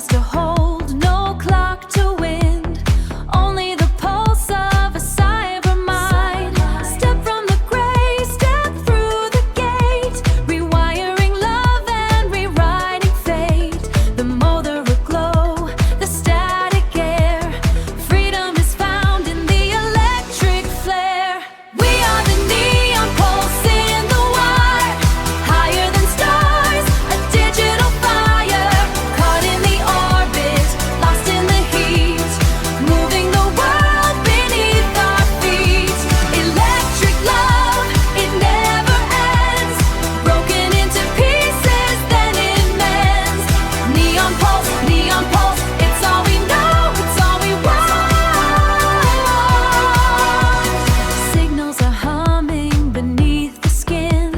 has to hold, no clock to wind, only the pulse of a cyber mind. Step from the gray, step through the gate, rewiring love and rewriting fate. The motor aglow, the static air, freedom is found in the electric flare. We are the neon pulse in the wire, higher than stars, a digital fire, caught in the orbit, lost in the heat, moving the world beneath our feet. Electric love, it never ends, broken into pieces, then it mends. Neon pulse, it's all we know, it's all we want. Signals are humming beneath the skin.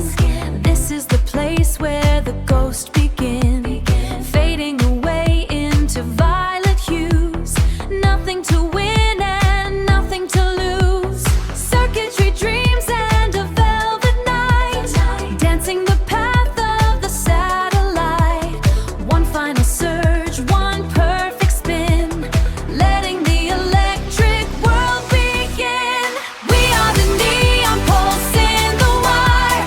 This is the place where the ghost begins, fading away into violet hues. Nothing to win and nothing to lose. Circuitry dreams and a velvet night, dancing the path of the satellite. One final surge, one perfect spin, letting the electric world begin. We are the neon pulse in the wire,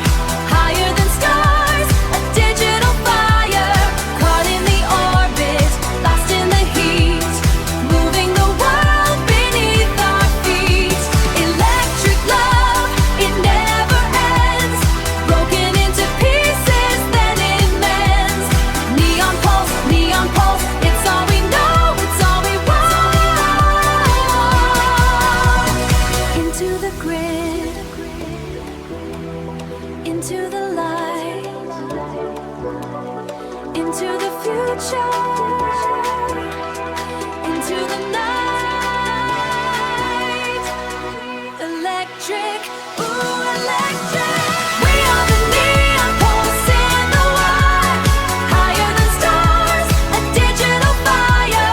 higher than stars, a digital fire, caught in the orbit, lost in the heat, moving the world beneath our feet. Electric love, it never ends, broken into pieces, then it mends. Neon pulse, it's all we know, it's all we want. Into the grid, into the light, into the future, into the night. Electric, ooh, electric. We are the neon pulse in the wire, higher than stars, a digital fire,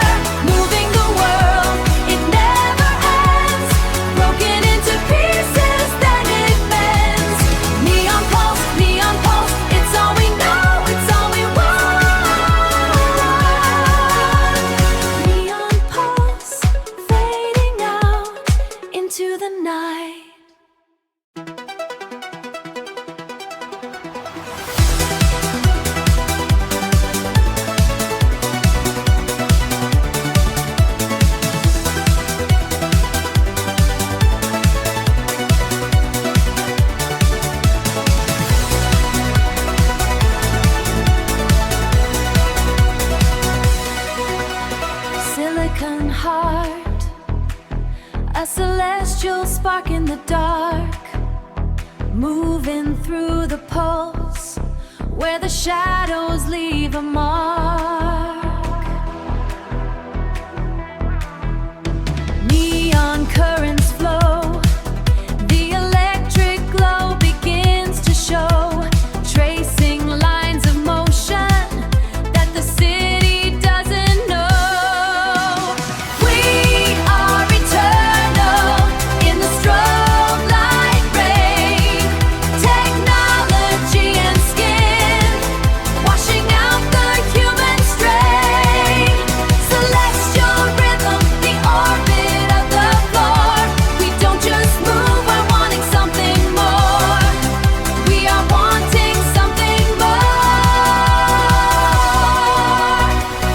moving the world, it never ends, broken into pieces, then it mends. Neon pulse, it's all we know, it's all we want. Neon pulse, fading out into the night. Silicon heart, a celestial spark in the dark, moving through the pulse, where the shadows leave a mark. Neon currents flow, the electric glow begins to show, tracing lines of motion that the city doesn't know. We are eternal in the strobe light rain, technology and skin, washing out the human strain. Celestial rhythm, the orbit of the floor. We don't just move, we're wanting something more. We are wanting something more.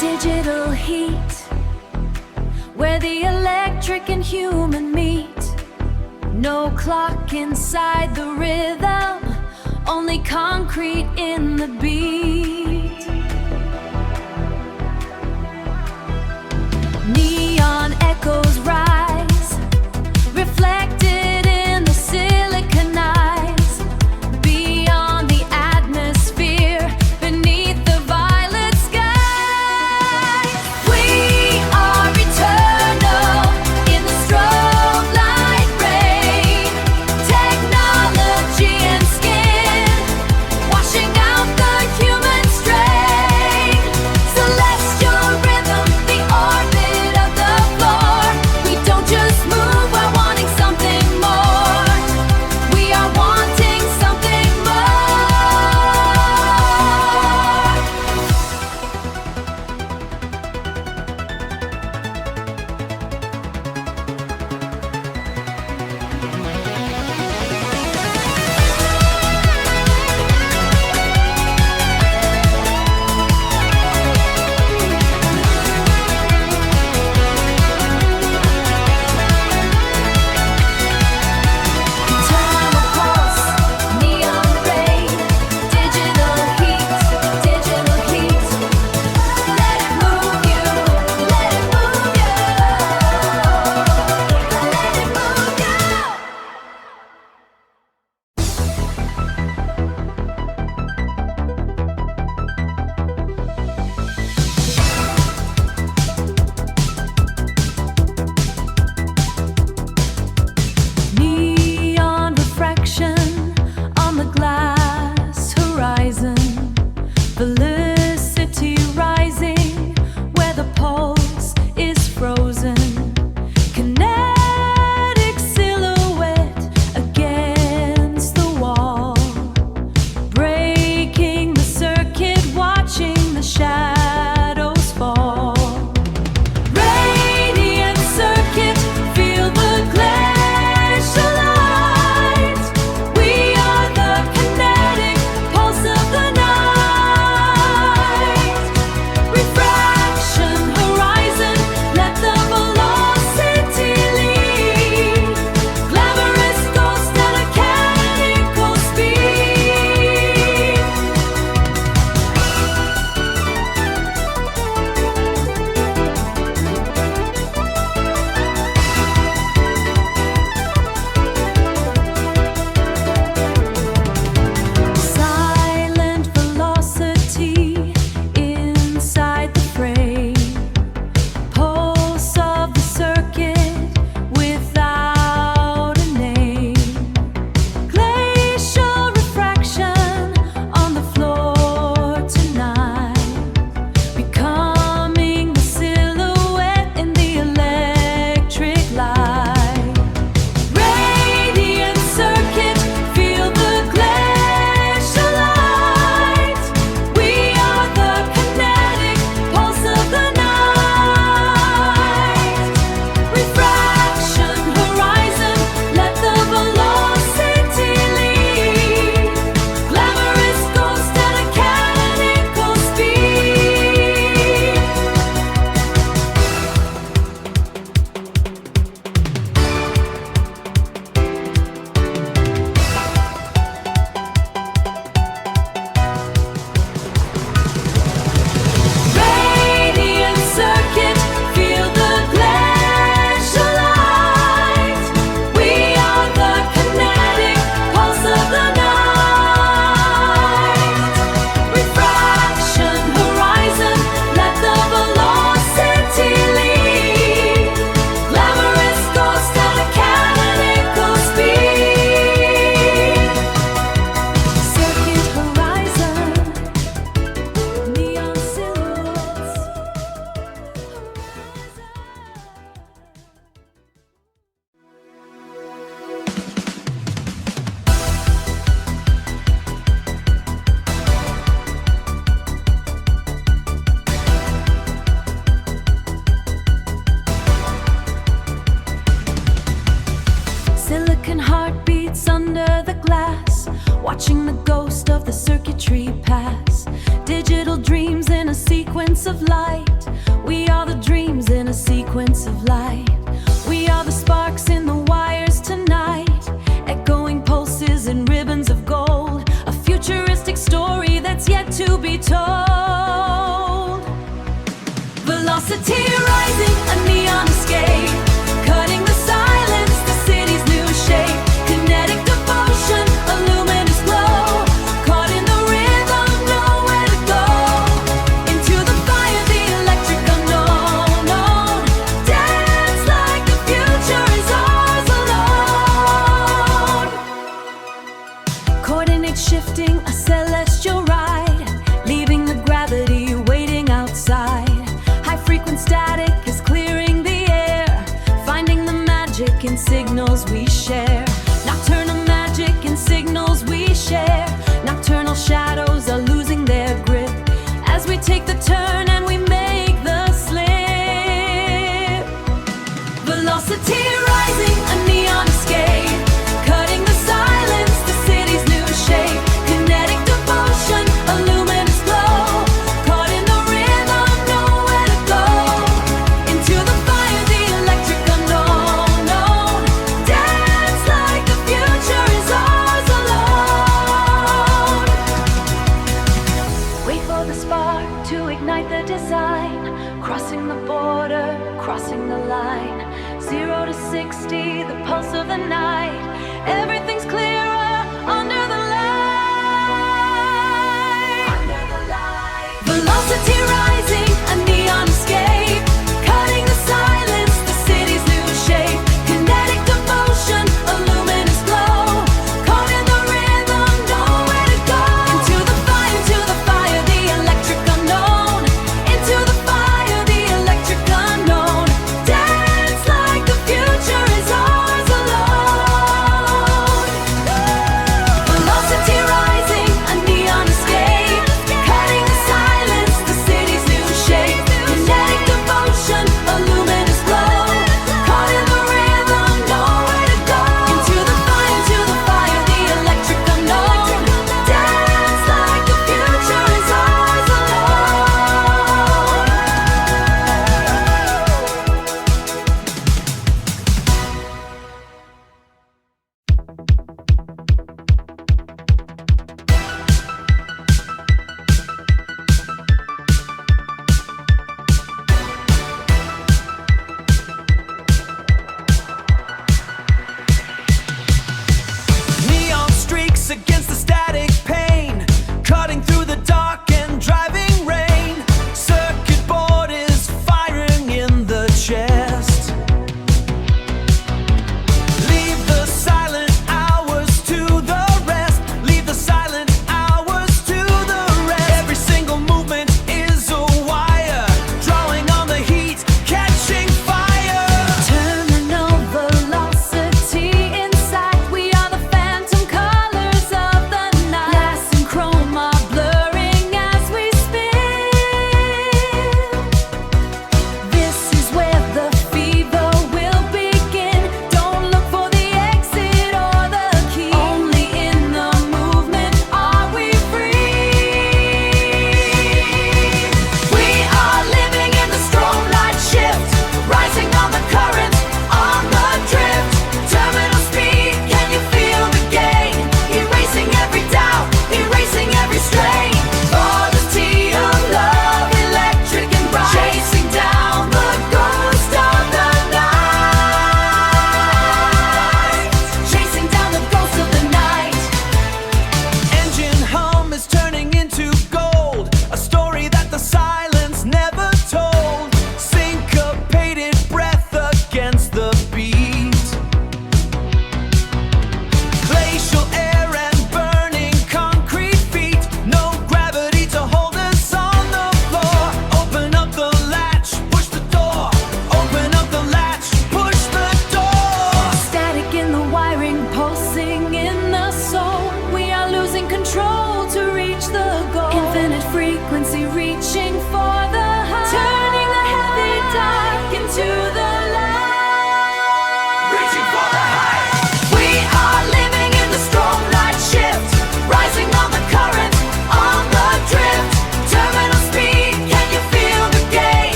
Digital heat, where the electric and human meet. No clock inside the rhythm, only concrete in the beat. Neon echoes rise, reflected in the silicon eyes, beyond the atmosphere, beneath the violet sky. We are eternal in the strobe light rain, technology and skin, washing out the human strain. watching the ghost of the circuitry pass. Digital dreams in a sequence of light. We are the dreams in a sequence of light. We are the sparks in the wires tonight, echoing pulses and ribbons of gold. A futuristic story that's yet to be told. Velocity rising, a neon escape, cutting the silence, the city's new shape. Kinetic devotion, a luminous glow, caught in the rhythm, nowhere to go. Into the fire, the electric unknown. Dance like the future is ours alone. Coordinates shifting, a celestial ride, leaving the gravity waiting outside. Static is clearing the air, finding the magic in signals we share. Nocturnal magic in signals we share. Nocturnal shadows are losing their grip as we take the turn and we make the slip. Velocity rising, a neon escape, cutting the silence, the city's new shape. Kinetic devotion, a luminous glow, caught in the rhythm, nowhere to go. Into the fire, the electric unknown. Dance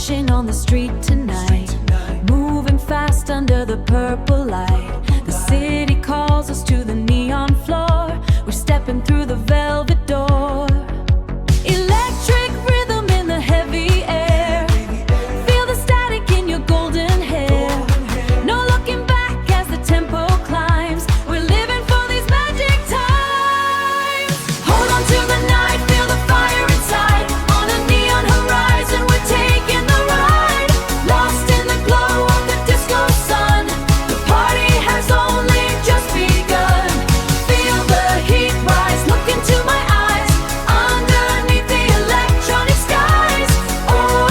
crashing on the street tonight, moving fast under the purple light. The city calls us to the neon floor. We're stepping through the velvet door. Electric rhythm in the heavy air. Feel the static in your golden hair. No looking back as the tempo climbs. We're living for these magic times. Hold on to the night, feel the fire inside. On a neon horizon, we're taking the ride. Lost in the glow of the disco sun. The party has only just begun. Feel the heat rise, look into my eyes. Underneath the electronic skies. Oh,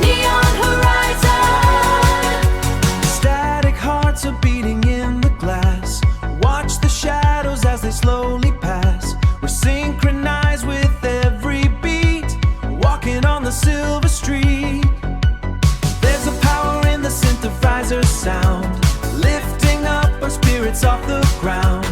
neon horizon. Static hearts are beating in the glass. Watch the shadows as they slowly pass. We're synchronized with every beat, walking on the silver street. There's a power in the synthesizer sound, lifting up our spirits off the ground.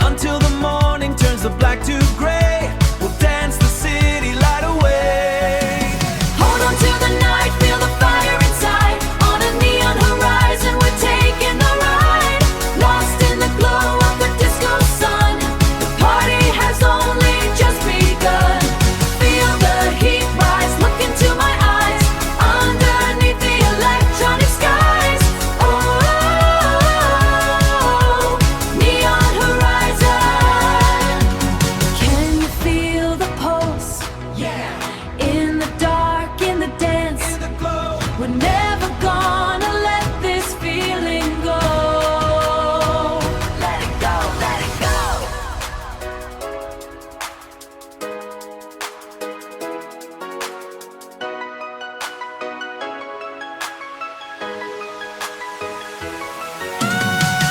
Until the morning turns the black to gray, we'll dance the city light away. Hold on to the night, feel the fire inside. On a neon horizon, we're taking the ride. Lost in the glow of the disco sun. The party has only just begun. Feel the heat rise, look into my eyes. Underneath the electronic skies. Oh, neon horizon. Can you feel the pulse? Yeah, In the dark, in the dance. in the glow. We're never gonna let this feeling go. Let it go, let it go.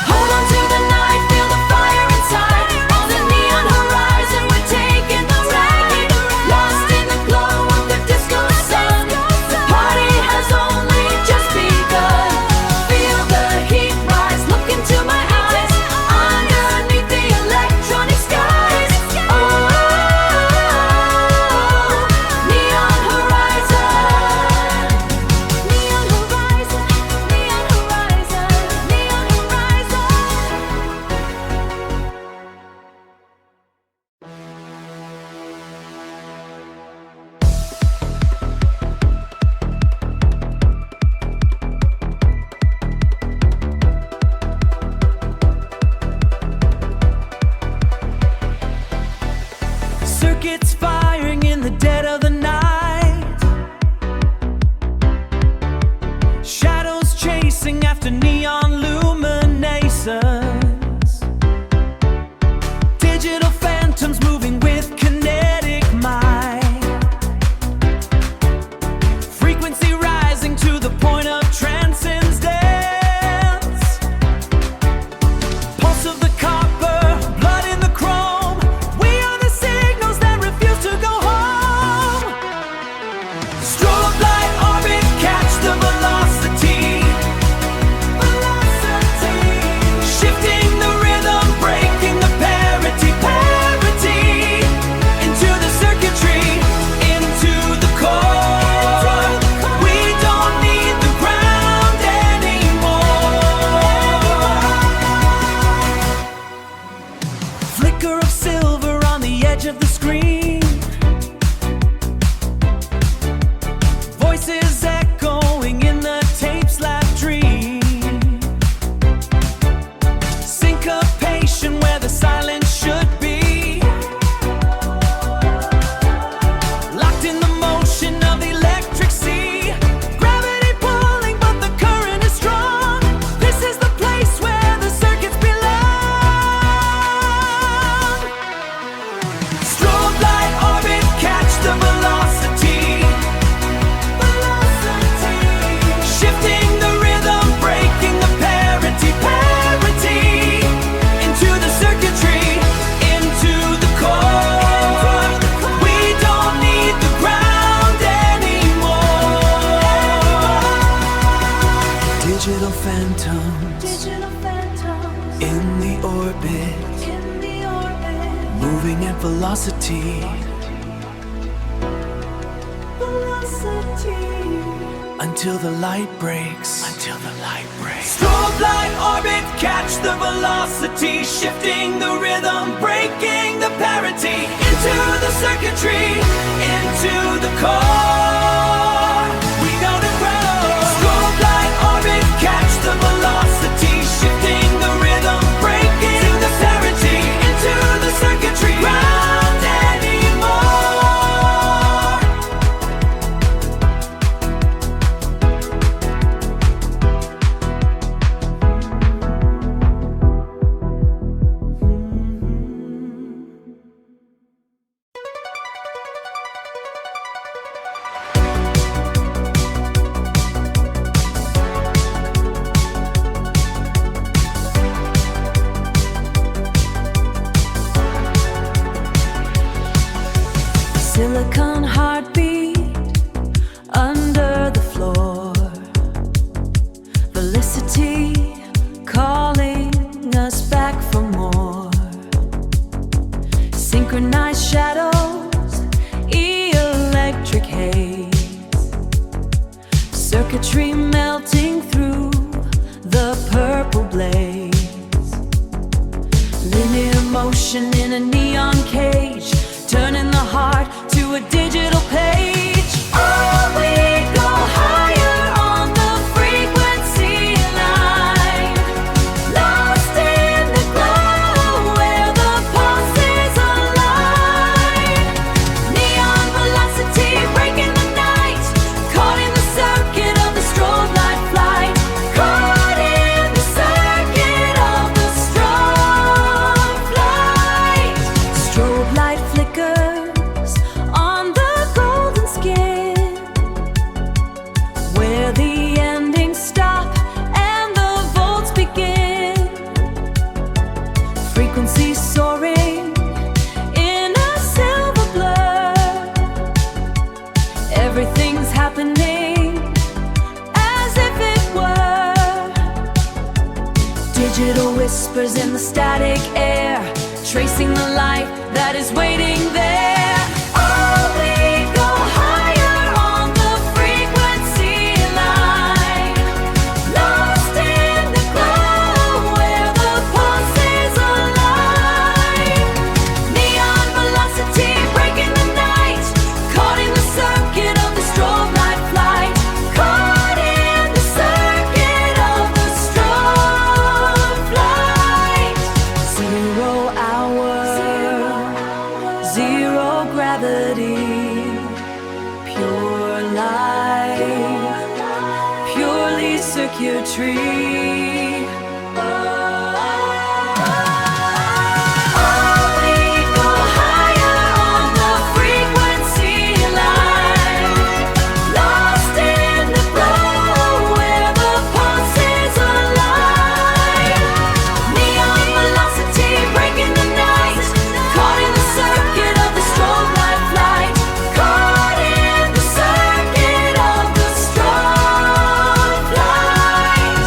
Hold on to the night, feel the fire inside. On the neon horizon, we're taking the ride. Lost in the glow of the disco sun. The party has only just begun. Feel the heat rise, look into my eyes. Underneath the electronic skies. Oh, neon horizon. Neon horizon, neon horizon, neon horizon. Circuits firing in the dead of the night. Shadows chasing after neon luminescence. Digital phantoms moving with kinetic might. Frequency rising to the point of transcendence. Pulse of the copper, blood in the chrome. We are the signals that refuse to go home. Strobe light orbit, catch the velocity. Shifting the rhythm, breaking the parity. Into the circuitry, into the core. We don't need the ground anymore. Flicker of silver on the edge of the screen. Voices echoing in the tape's lab dream. Syncopation where the silence should be. Locked in the motion of the electric sea. Gravity pulling, but the current is strong. This is the place where the circuits belong. Strobe light orbit, catch the velocity. Shifting the rhythm, breaking the parity. Into the circuitry, into the core. We don't need the ground anymore. Digital phantoms Digital phantoms in the orbit, in the orbit. moving at velocity. until the light breaks. Until the light breaks. Strobe light orbit, catch the velocity, shifting the rhythm, breaking the parity. Into the circuitry, into the core. We gonna grow. Strobe light orbit, catch the velocity, shifting the rhythm, breaking the parity. Into the circuitry, ground anymore. Silicon heartbeat under the floor. Felicity calling us back for more. Synchronized shadows, electric haze. Circuitry melting through the purple blaze. Linear motion in a neon cage, turning the heart to a digital page. Oh, we go higher on the frequency line, lost in the glow where the pulses align. Neon velocity breaking the night, caught in the circuit of the strobe light flight. Caught in the circuit of the strobe light. Strobe light flickers on the golden skin, where the endings stop and the volts begin. Frequency soaring in a silver blur. Everything's happening as if it were. Digital whispers in the static air, tracing the light that is waiting there. Oh, we go higher on the frequency line, lost in the glow where the pulses align. Neon velocity breaking the night, caught in the circuit of the strobe light flight. Caught in the circuit of the strobe light. 0 hour, 0 gravity, pure light, purely circuitry. Oh, we go higher on the frequency line, lost in the glow where the pulses align. Neon velocity breaking the night, caught in the circuit of the strobe light flight. Caught in the circuit of the strobe light.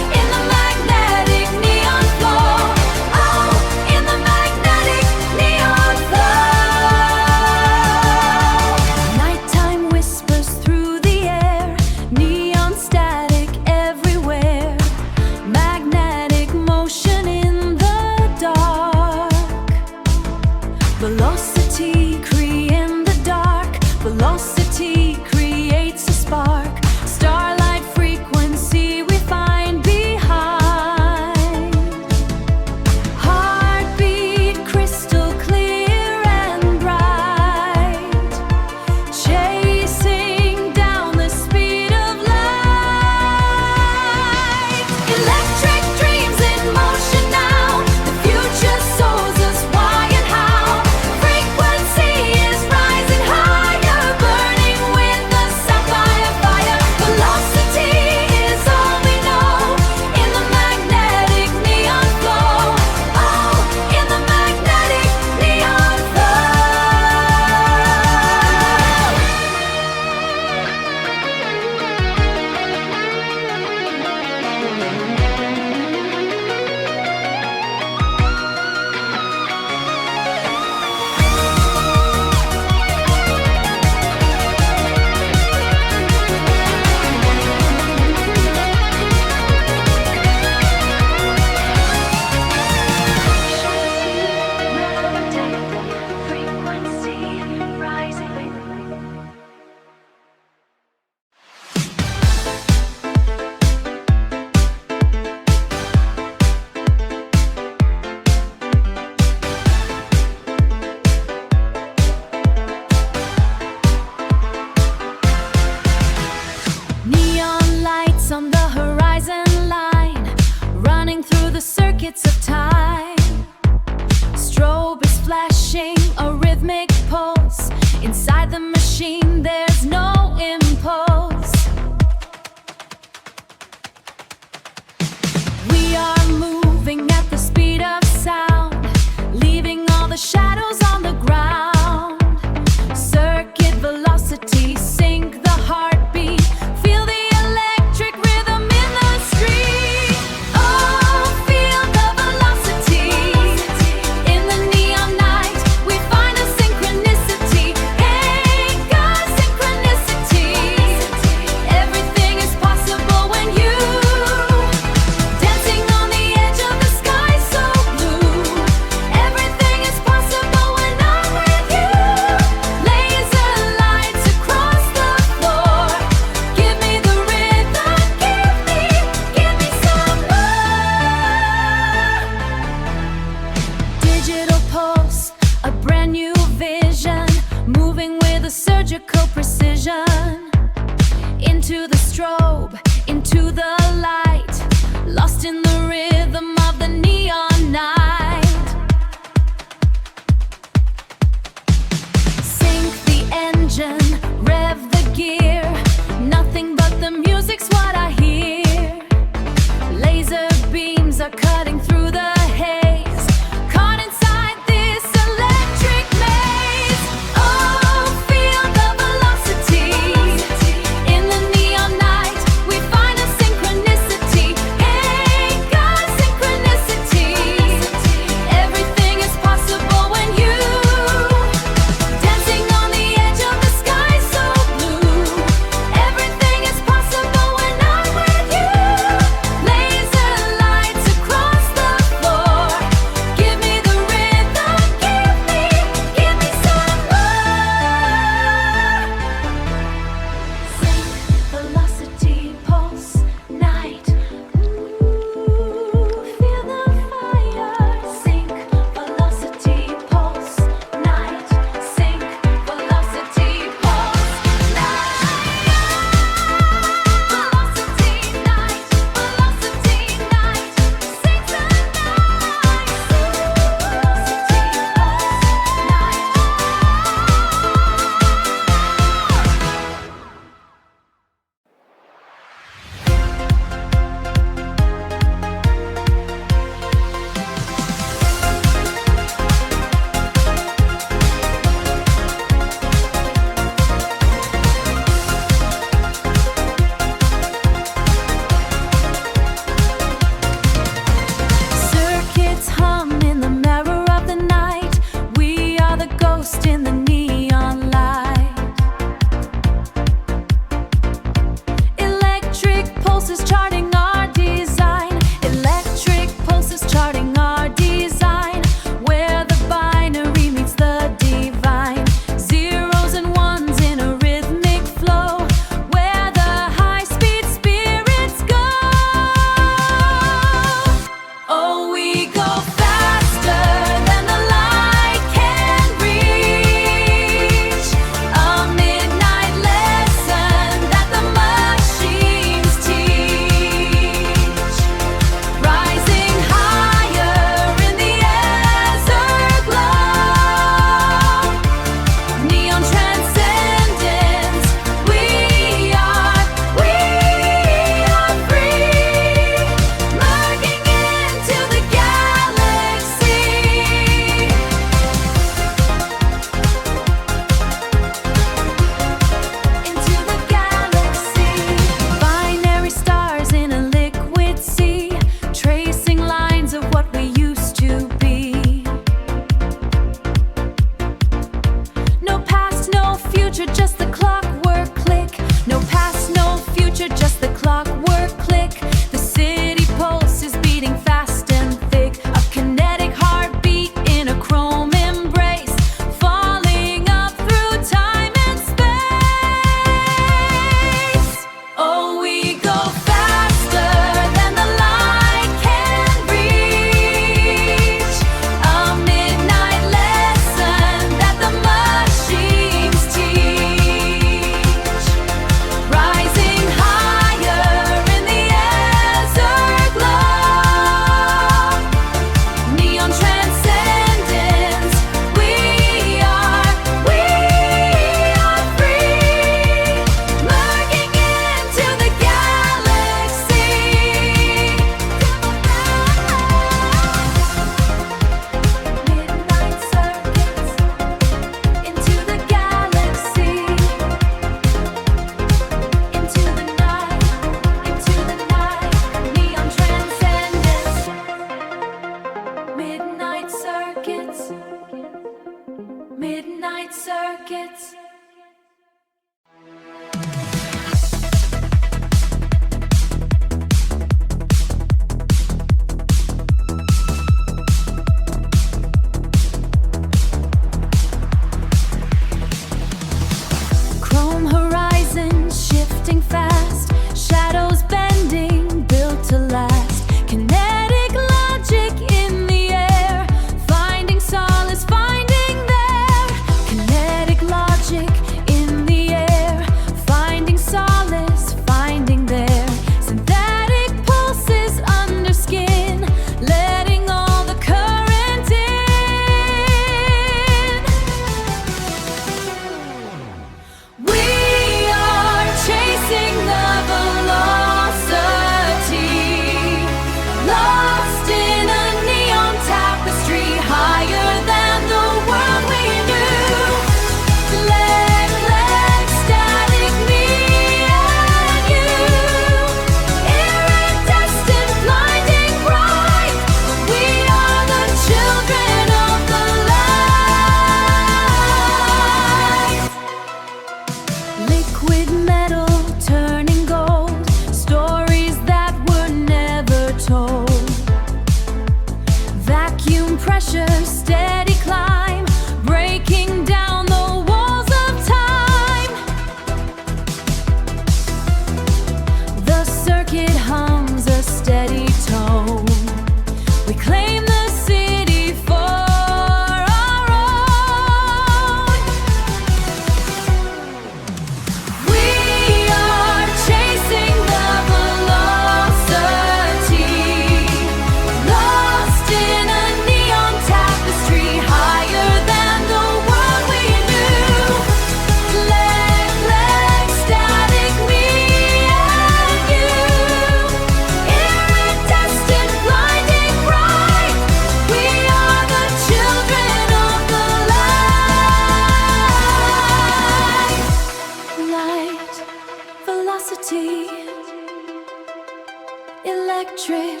electric,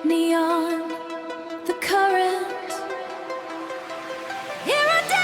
neon, the current. Iridescent.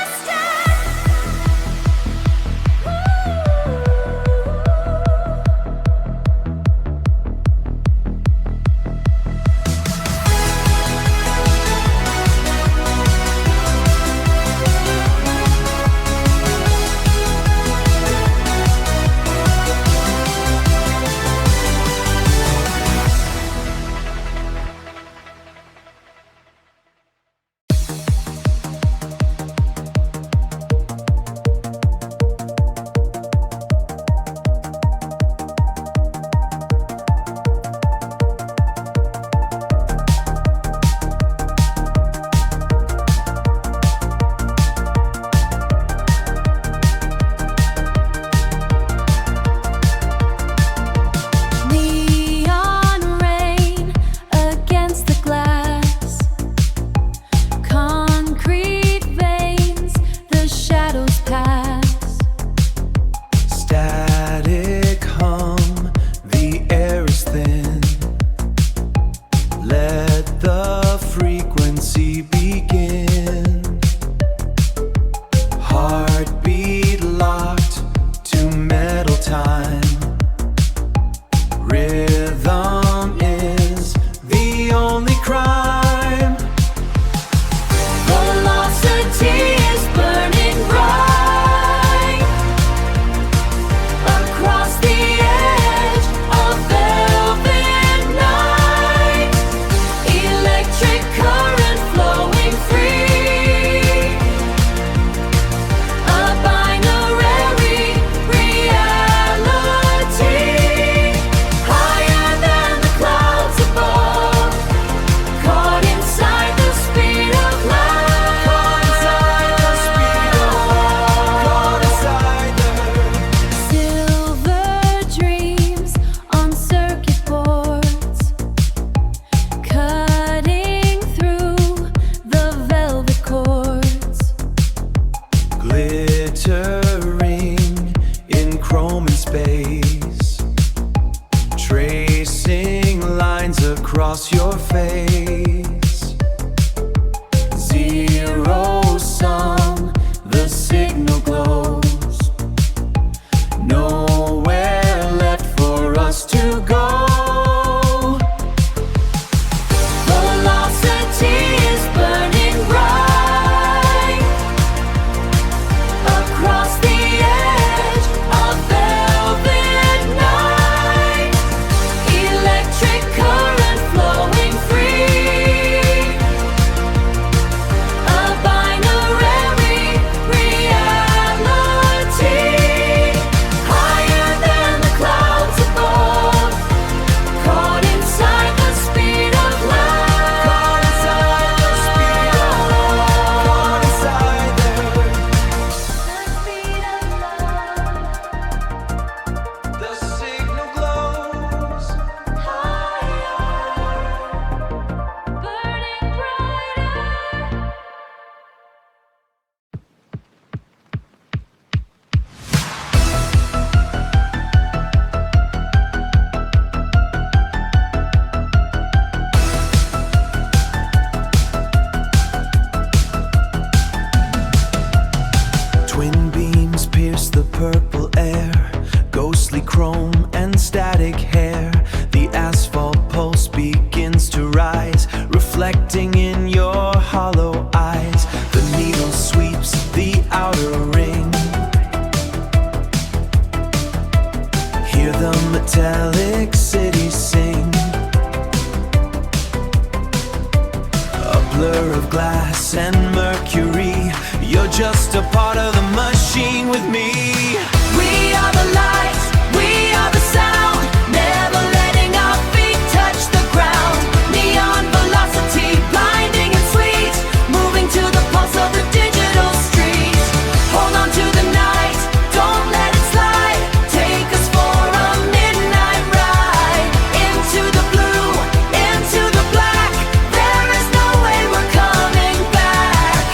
Across your face, zero sum, the signal glows. Nowhere left for us to go. Velocity is burning bright across the edge of velvet night. Electric current flowing free, a binary reality, higher than the clouds above, caught inside the speed of light, caught inside the speed of light, caught inside the speed of light. The signal glows higher, burning brighter. Twin beams pierce the purple air, ghostly chrome and static hair. The asphalt pulse begins to rise, reflecting in your hollow eyes. The needle sweeps the outer ring. Hear the metallic city sing. A blur of glass and mercury. You're just a part of the machine with me. We are the lights, we are the sound, never letting our feet touch the ground. Neon velocity, blinding and sweet, moving to the pulse of the digital street. Hold on to the night, don't let it slide. Take us for a midnight ride. Into the blue, into the black. There is no way we're coming back.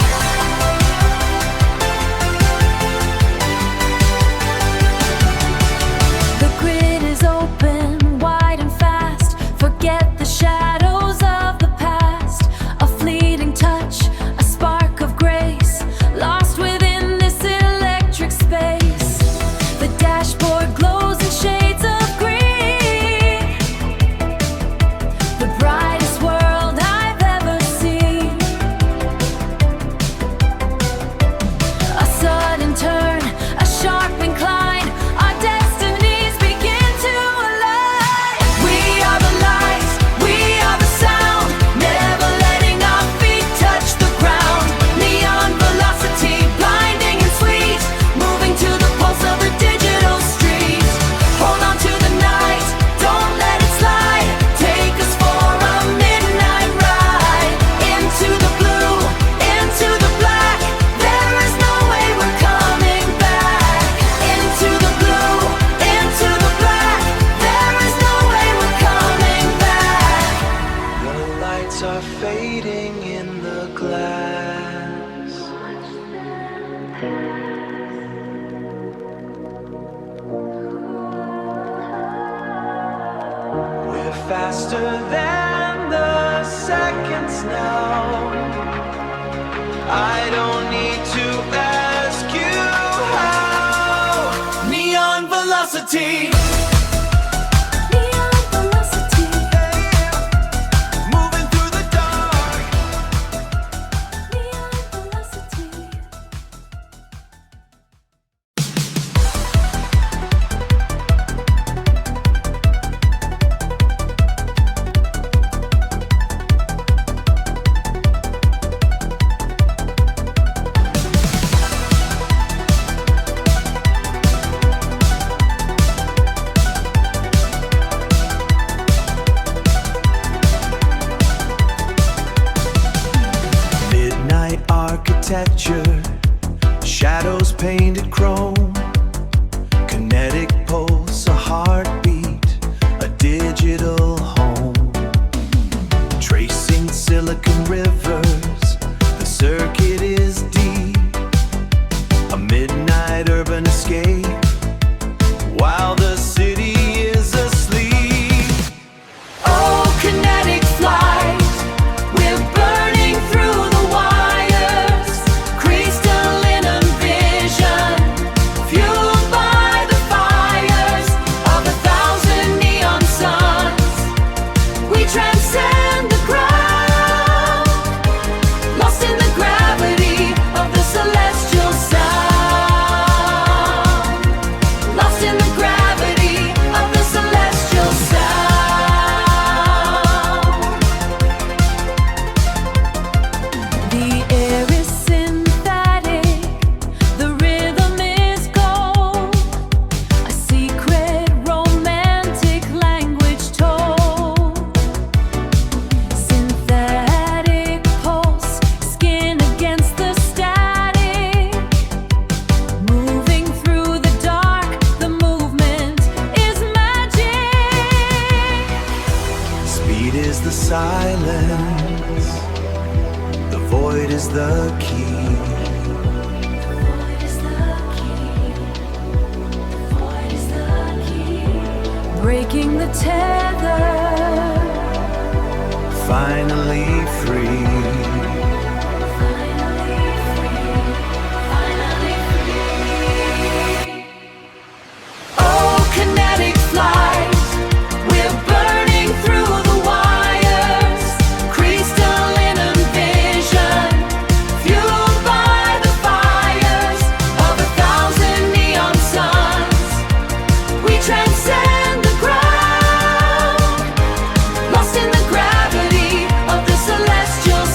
fading in the glass. We're faster than the seconds now. I don't need to ask you how. Neon velocity. Neon velocity. Moving through the dark. Neon velocity. Midnight architecture, shadows painted chrome, kinetic pulse, a heartbeat, a digital home. Tracing silicon rivers, the circuit is deep, a midnight urban escape, while the city is asleep. Oh, kinetic flight, we're burning through the wires, crystalline vision, fueled by the fires of 1,000 neon suns. We transcend the ground, lost in the gravity of the celestial sound, lost in the gravity of the celestial sound. The air is synthetic, the rhythm is gold, a secret romantic language told. Synthetic pulse, skin against the static, moving through the dark, the movement is magic. Speed is the silence, the void is the key. Void is the key. Void is the key. Breaking the tether. Finally free. Finally free. Finally free. Oh, kinetic flight, we're burning through the wires, crystalline vision, fueled by the fires of 1,000 neon suns. We transcend the ground, lost in the gravity of the celestial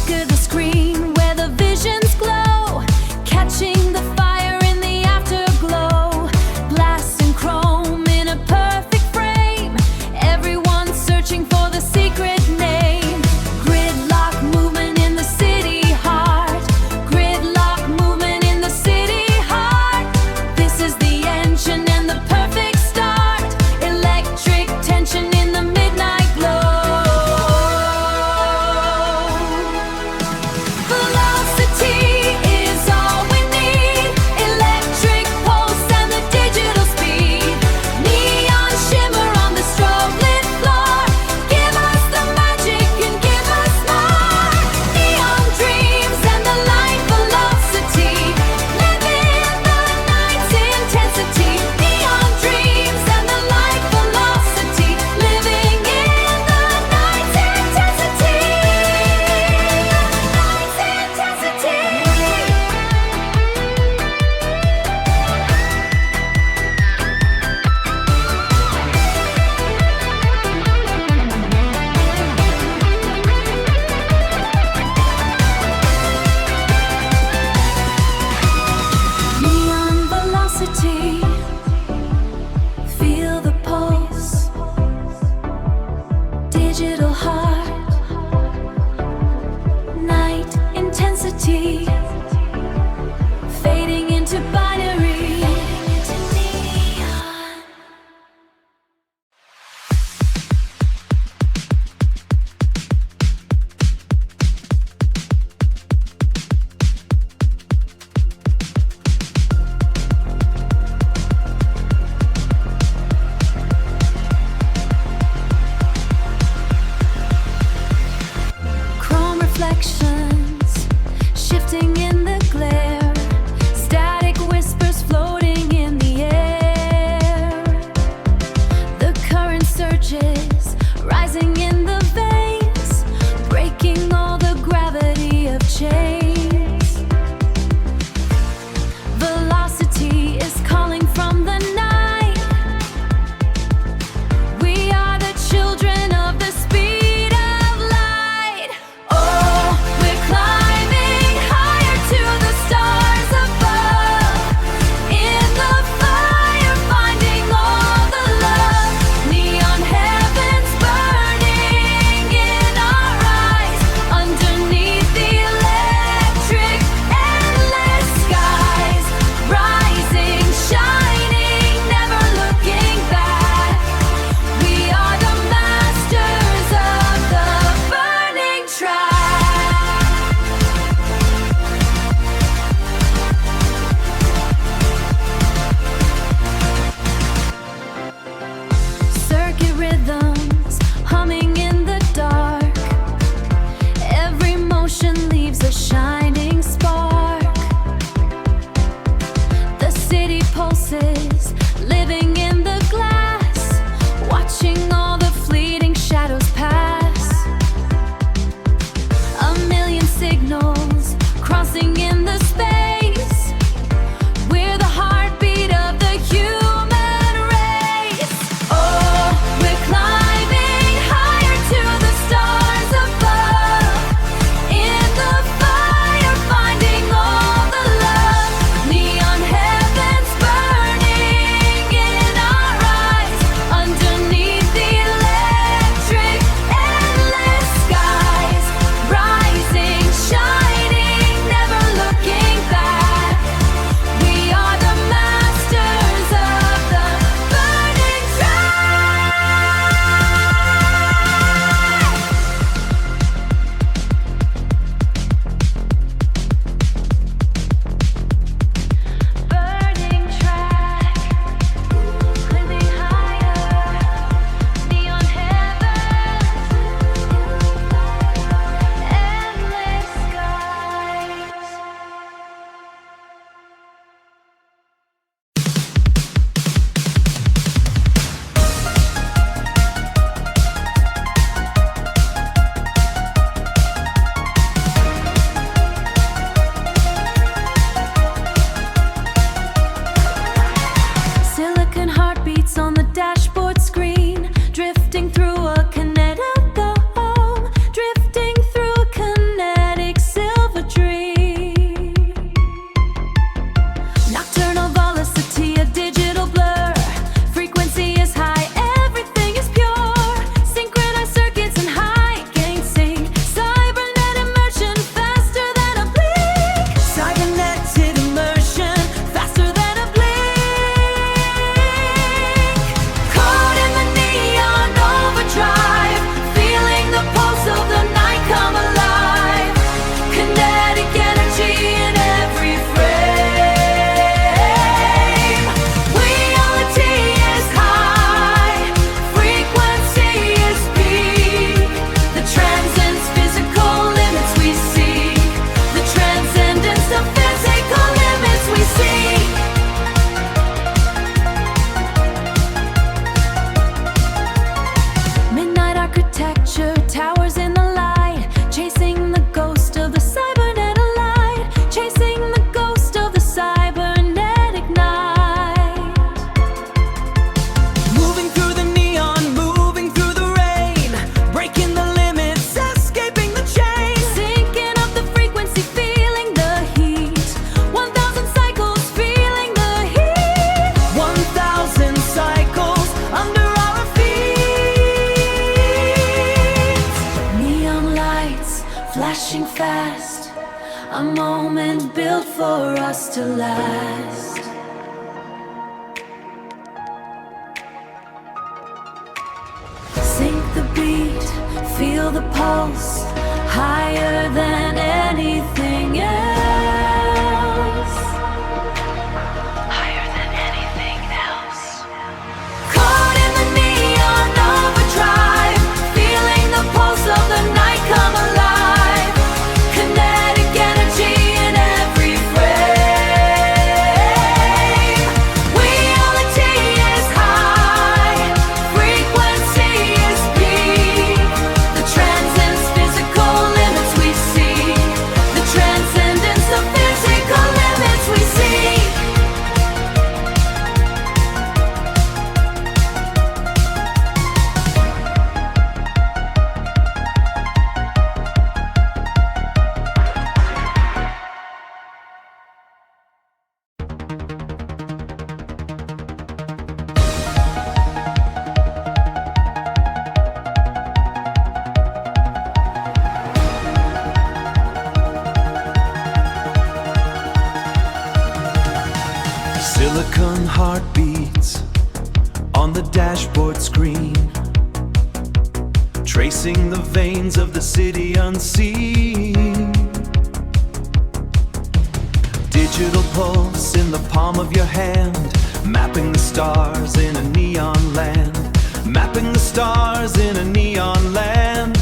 darker the screen where the visions glow, catching the fire in the afterglow. Glass and chrome in a perfect frame, everyone searching for the secret name. Gridlock movement in the city heart, gridlock movement in the city heart. This is the engine and the perfect start, electric tension in the midnight glow. Velocity is all we need, electric pulse and the digital speed. Neon shimmer on the strobe lit floor, give us the magic and give us more. Neon dreams and the light velocity, live in the night's intensity. Neon dreams and the light velocity, living in the night's intensity. Night's intensity. Neon velocity, feel the pulse. Digital heart, night intensity, fading into binary. Into neon. Chrome reflections shifting in the glare, static whispers floating in the air. The current surges rising in the veins, breaking all the gravity of chains. Velocity is calling from the night. We are the children of the speed of light. Oh, we're lights flashing fast, a moment built for us to last. Sync the beat, feel the pulse, higher than anything else. Higher than anything else. Caught in the neon overdrive, feeling the pulse of the night come alive. Kinetic energy in every frame. Reality is high, frequency is peak. The transcends physical limits we see. The transcendence of physical limits we see. Silicon heartbeats on the dashboard screen, tracing the veins of the city unseen. Digital pulse in the palm of your hand, mapping the stars in a neon land. Mapping the stars in a neon land.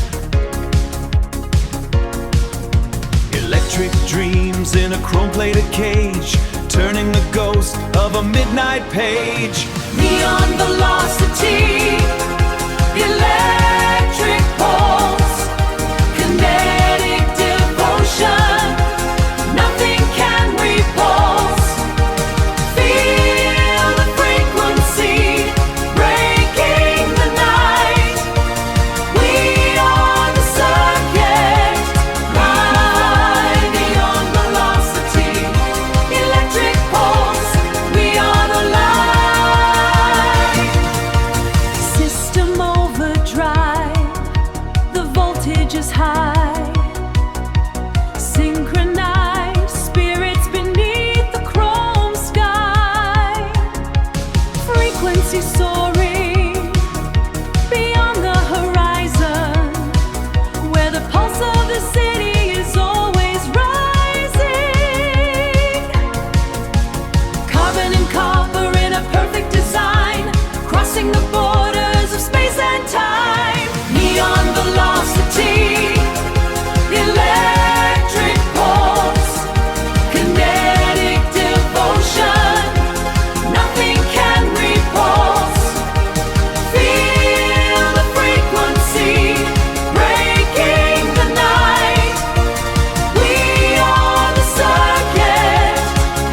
Electric dreams in a chrome-plated cage, turning the ghost of a midnight page. Neon velocity, electric pulse, kinetic devotion, nothing can repulse. Feel the frequency, breaking the night. We are the circuit, live beyond velocity, electric pulse, we are the light. System overdrive, the voltage is high. Synchronized spirits beneath the chrome sky. Frequency soaring beyond the horizon, where the pulse of the city is always rising. Carbon and copper in a perfect design, crossing the borders of space and time. Neon velocity, electric pulse, kinetic devotion, nothing can repulse. Feel the frequency, breaking the night. We are the circuit,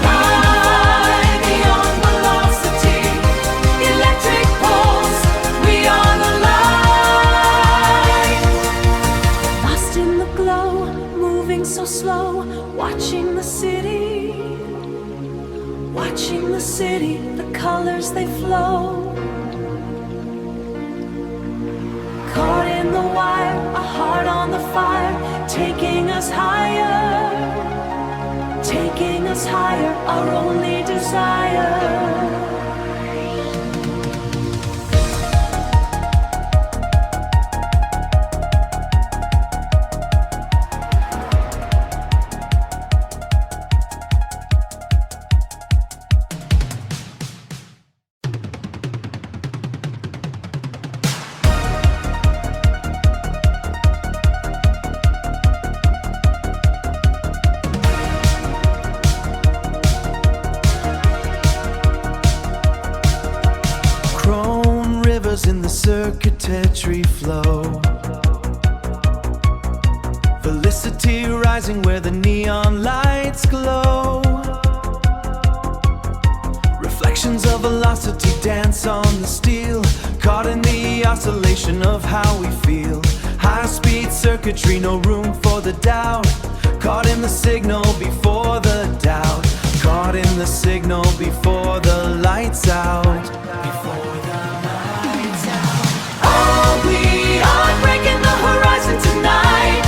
live beyond velocity, electric pulse, we are the light. Lost in the glow, moving so slow, watching the city, the colors they flow. Caught in the wire, a heart on the fire, taking us higher, our only desire. Chrome rivers in the circuitry flow. Felicity rising where the neon lights glow. Reflections of velocity dance on the steel, caught in the oscillation of how we feel. High-speed circuitry, no room for the doubt. Caught in the signal before the doubt. Caught in the signal before the lights out. Before the lights out. Oh, we are breaking the horizon tonight.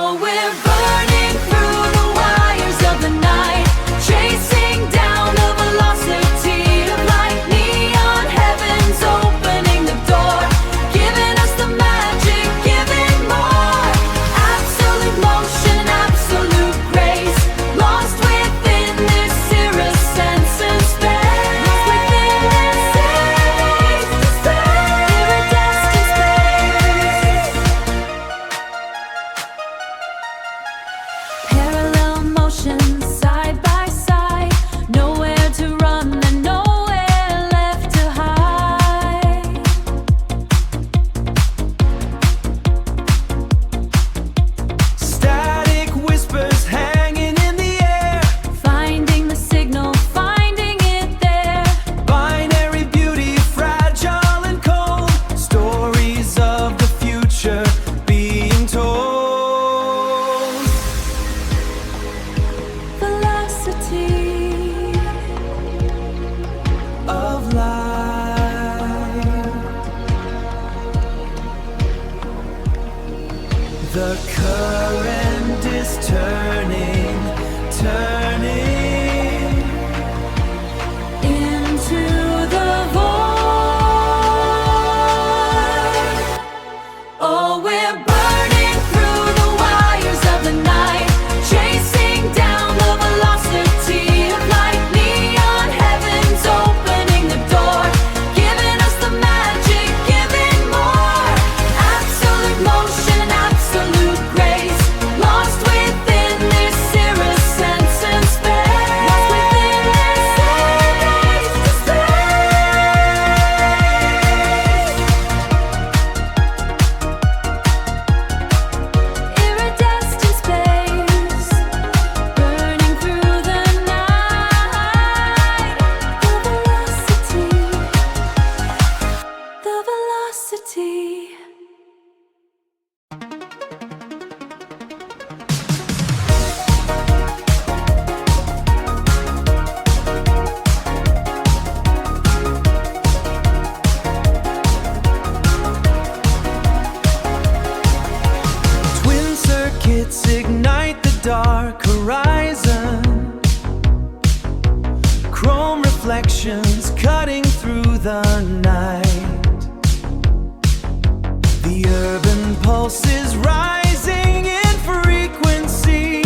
Oh, we're burning through the wires of the night, chasing down the velocity of light. Neon heavens opening the door, giving us the magic, giving more. Absolute motion, absolute grace, lost within this iridescent space. Lost within this iridescent space. Parallel motions side by side, nowhere to run and nowhere left to hide. Static whispers hanging in the air, Finding the signal, finding it there. binary beauty, fragile and cold. Stories of the future being told. Velocity Of light. The current is turning, turning into the void. Oh, we're burning through the wires of the night, chasing down the velocity of light. Neon heavens opening the door, giving us the magic, giving more. Absolute motion, absolute grace, lost within this iridescent space. Lost within this iridescent space, burning through the night. The velocity. twin circuits ignite the dark horizon. Chrome reflections cutting through the night. The urban pulse is rising in frequency.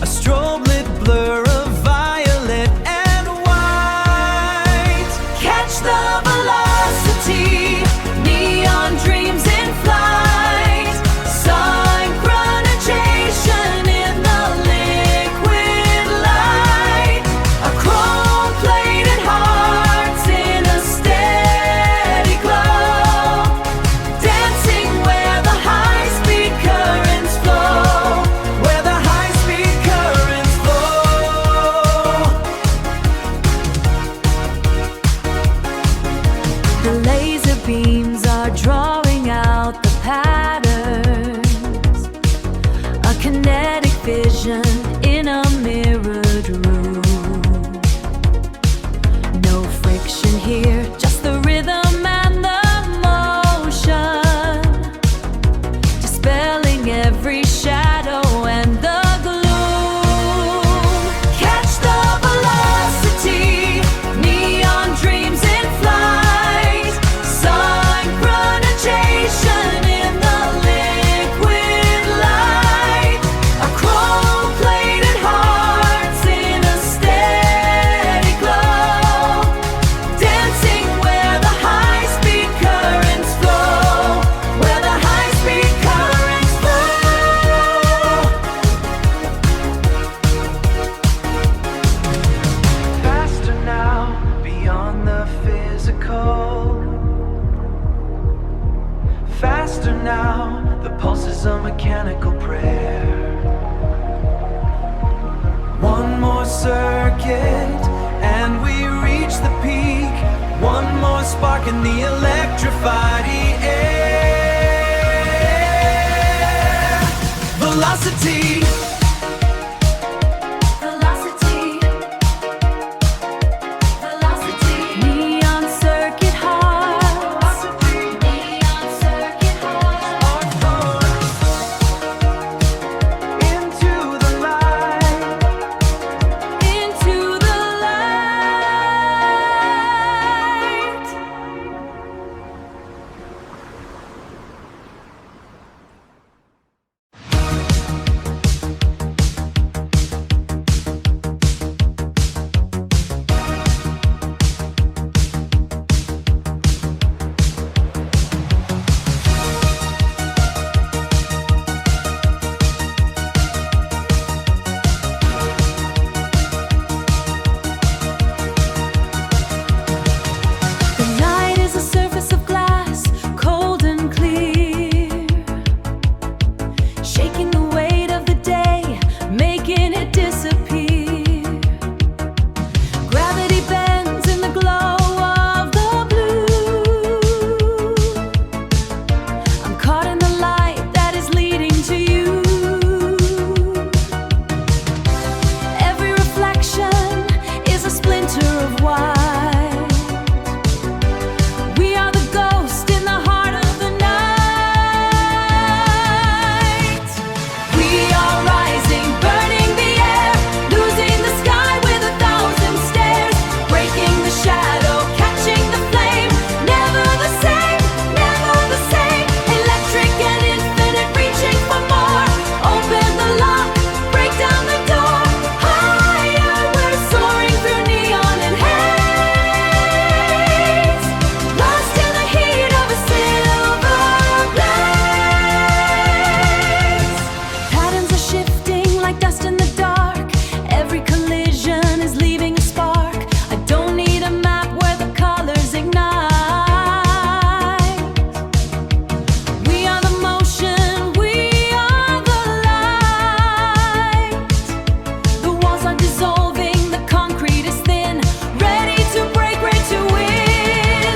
A strobe lit blur of violet and white. Catch the velocity, neon dreams in flight. Synchronization in the liquid light. A chrome-plated hearts in a steady glow, dancing where the high-speed currents flow. Where the high-speed currents flow. The laser beams are drawing out the patterns, a kinetic vision in a mirrored room. No friction here, just the rhythm and the motion, dispelling every shadow and the gloom. Catch the velocity, neon dreams in flight. Synchronization in the liquid light. A chrome-plated hearts in a steady glow, dancing where the high-speed currents flow. Where the high-speed currents flow. Faster now, beyond the physical. Faster now, the pulse is a mechanical prayer. One more circuit, and we reach the peak. One more spark in the electrified air. Velocity. Velocity. Velocity. Neon circuit hearts. Neon circuit hearts. shaking the weight of the day, making it disappear. Gravity bends in the glow of the blue. I'm caught in the light that is leading to you. Every reflection is a splinter of white. We are the ghost in the heart of the night. We are rising, burning the air, losing the sky with 1,000 stares, breaking the shadow, catching the flame. Never the same, never the same. Electric and infinite, reaching for more. Open the lock, break down the door. Higher, we're soaring through neon and haze, lost in the heat of a silver blaze. Patterns are shifting like dust in the dark. Every collision is leaving a spark. I don't need a map where the colors ignite. We are the motion, we are the light. The walls are dissolving, the concrete is thin, ready to break, ready to win.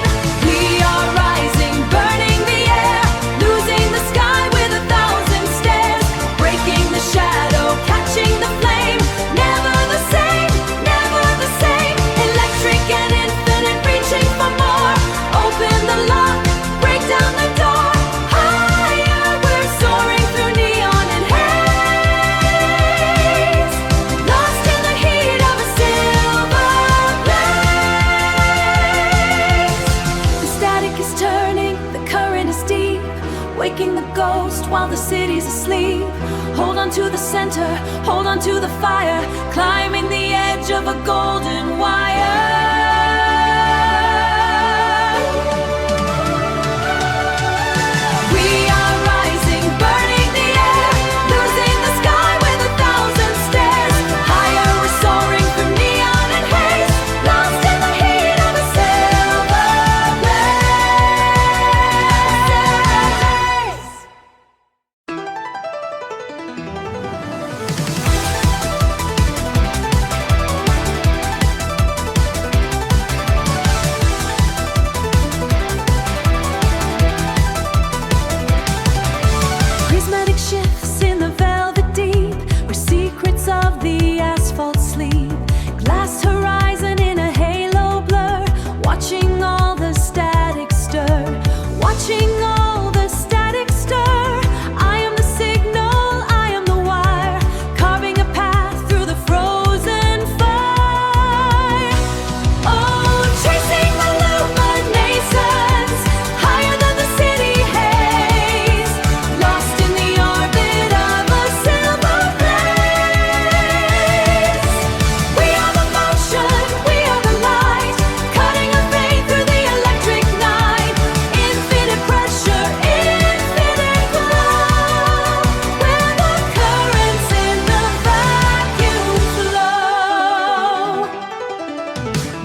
We are rising, burning the air, losing the sky with 1,000 stares, breaking the shadow, catching the flame. Never the same, never the same. Electric and infinite, reaching for more. Open the lock, break down the door. Higher, we're soaring through neon and haze, lost in the heat of a silver blaze. The static is turning, the current is deep, waking the ghost while the city's asleep. Hold on to the center, hold on to the fire, climbing the edge of a golden wire. We are rising, burning the air, losing the sky with 1,000 stares. Higher, we're soaring through neon and haze, lost in the heat of a silver blaze. Prismatic shifts in the velvet deep, where secrets of the asphalt sleep. Glass horizon in a halo blur, watching all the static stir, watching all the static stir. I am the signal, I am the wire, carving a path through the frozen fire. Oh, chasing the luminescence, higher than the city haze, lost in the orbit of a silver blaze. We are the motion, we are the light, cutting a vein through the electric night. Infinite pressure, infinite glow, where the currents in the vacuum flow.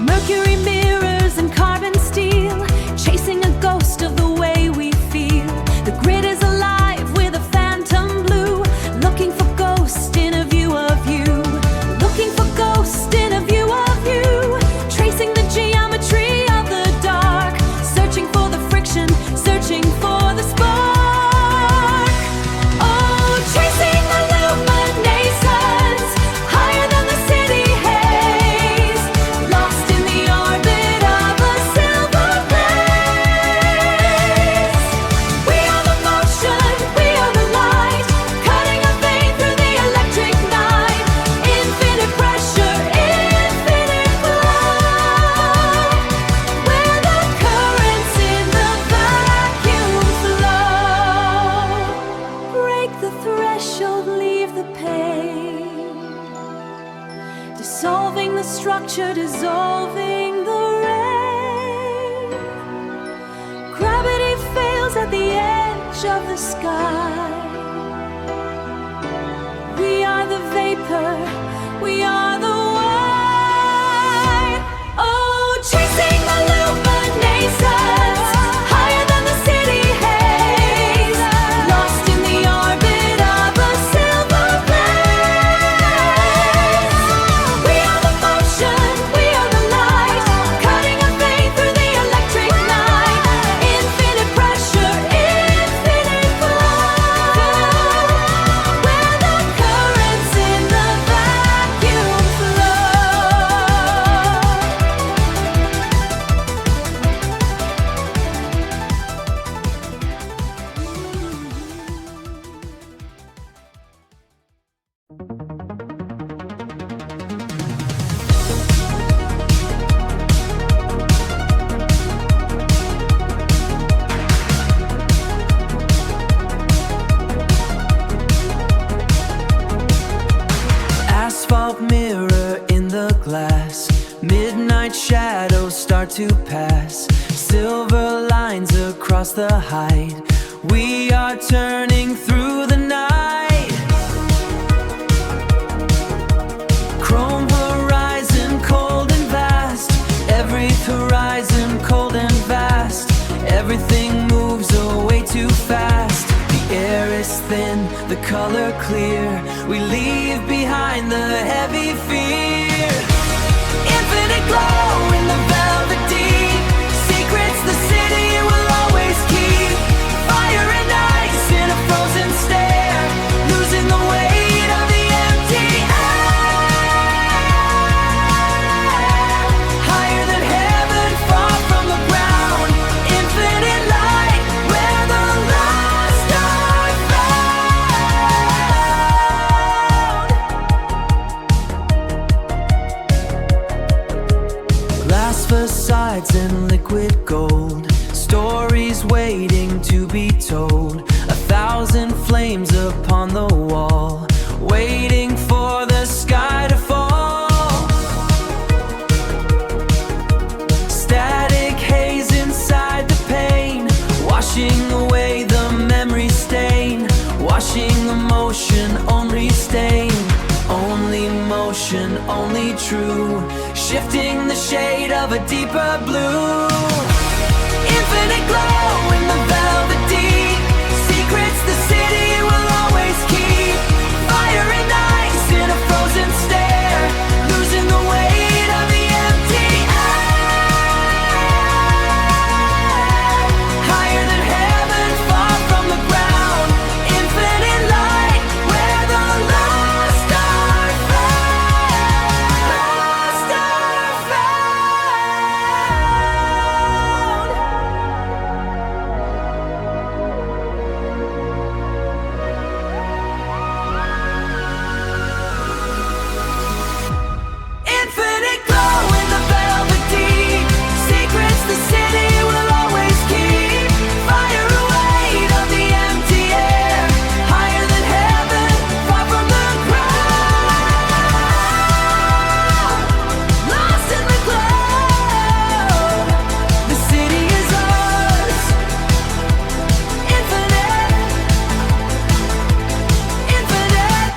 Mercury mirrors and carbon steel, chasing a ghost of the way we feel. The grid is alive with a phantom blue, looking for ghost in a view of you, looking for ghost in a view of you, tracing the geometry of the dark, searching for the friction, searching for the spark. Oh, chasing the luminescence, higher than the city haze, lost in the orbit of a silver blaze. We are the motion, we are the light, cutting a vein through the electric night. Infinite pressure, infinite glow, where the currents in the vacuum flow. Break the threshold, leave the pain, dissolving the structure, dissolving the rain. Gravity fails at the edge of the sky. We are the vapor, we are the white. Oh, chasing the luminescence, higher than the city haze, lost in the orbit of start to pass, silver lines across the height. We are turning through the night. Chrome horizon, cold and vast. Every horizon, cold and vast. Everything moves away too fast. The air is thin, the color clear. We leave behind the heavy fear. Infinite glow in the velvet deep. Secrets the city will always keep. Fire and ice in a frozen stare. Losing the weight of the empty air. Higher than heaven, far from the ground. Infinite light where the lost are found. Glass facades and liquid gold, stories waiting to be told. 1,000 flames upon the wall, waiting for the sky to fall. Static haze inside the pain, washing away the memory stain. Washing emotion, only stain. Only motion, only true. Shifting the shade of a deeper blue. Infinite glow in the velvet deep. Secrets the city will always keep. Fire and ice in a frozen stare. Losing the weight of the empty air. Higher than heaven, far from the ground. Infinite light where the lost are found. Lost are found. Infinite glow in the velvet deep. Secrets the city will always keep. Fire away of the empty air. Higher than heaven, far from the ground. Lost in the glow. The city is ours. Infinite. Infinite.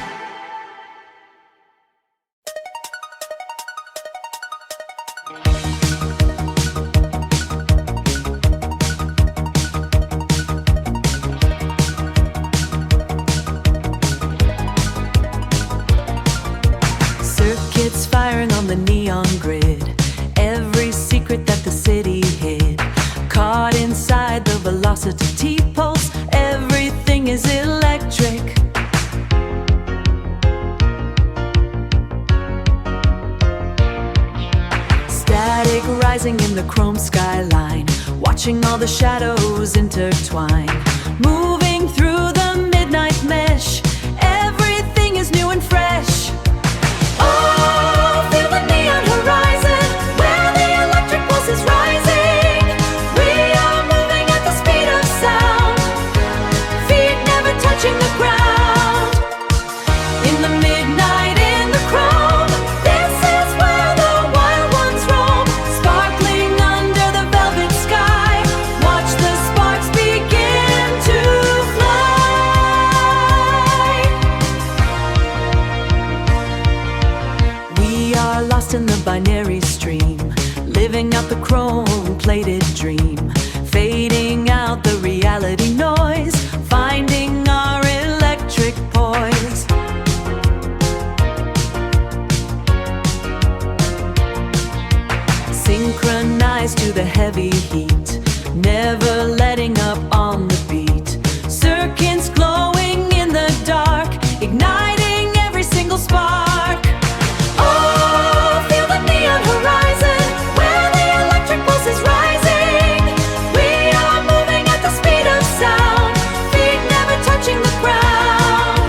Circuits firing on the neon grid. Every secret that the city hid. Caught inside the velocity T-pulse. Everything is electric. Static rising in the chrome skyline. Watching all the shadows intertwine. Moving through the midnight mesh. Everything is new and fresh. Oh, feel the neon horizon where the electric pulse is rising. We are moving at the speed of sound. Feet never touching the ground. In the midnight, in the chrome. This is where the wild ones roam. Sparkling under the velvet sky. Watch the sparks begin to fly. We are lost in the binary stream. Living out the chrome-plated dream. Fading out the reality noise. Finding our electric poise. Synchronized to the heavy heat. Never letting up on the beat. Circuits glowing in the dark. Igniting every single spark. Oh, feel the neon horizon where the electric pulse is rising. We are moving at the speed of sound. Feet never touching the ground.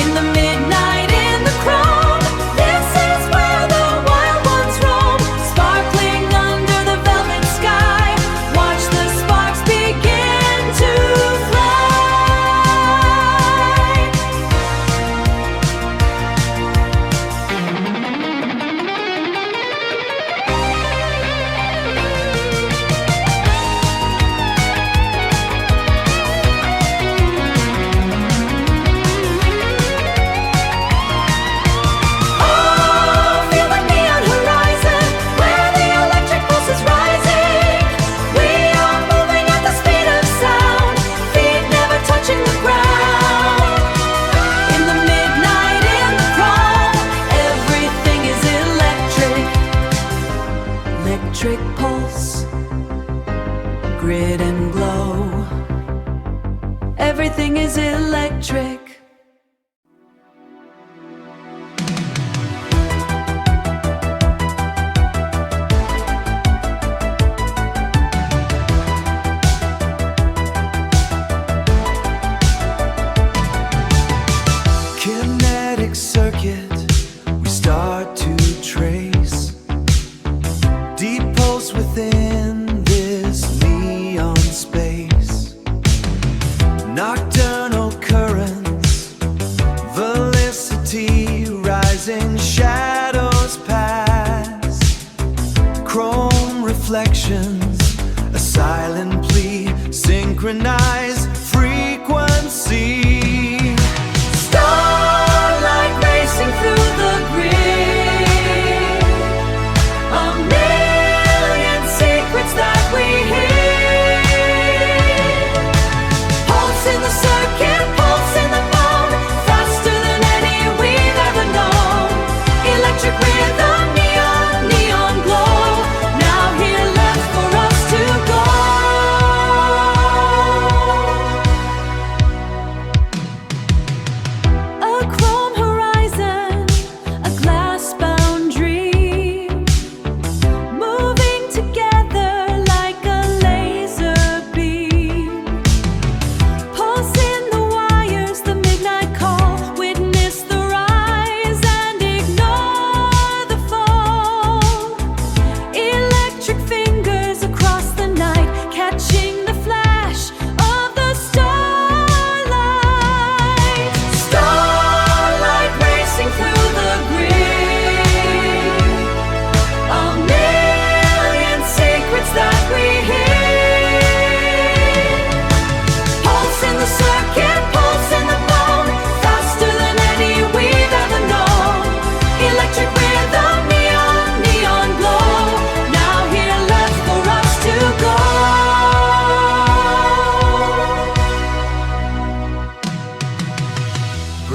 In the midnight, in the chrome. This is where the wild ones roam. Sparkling under the velvet sky.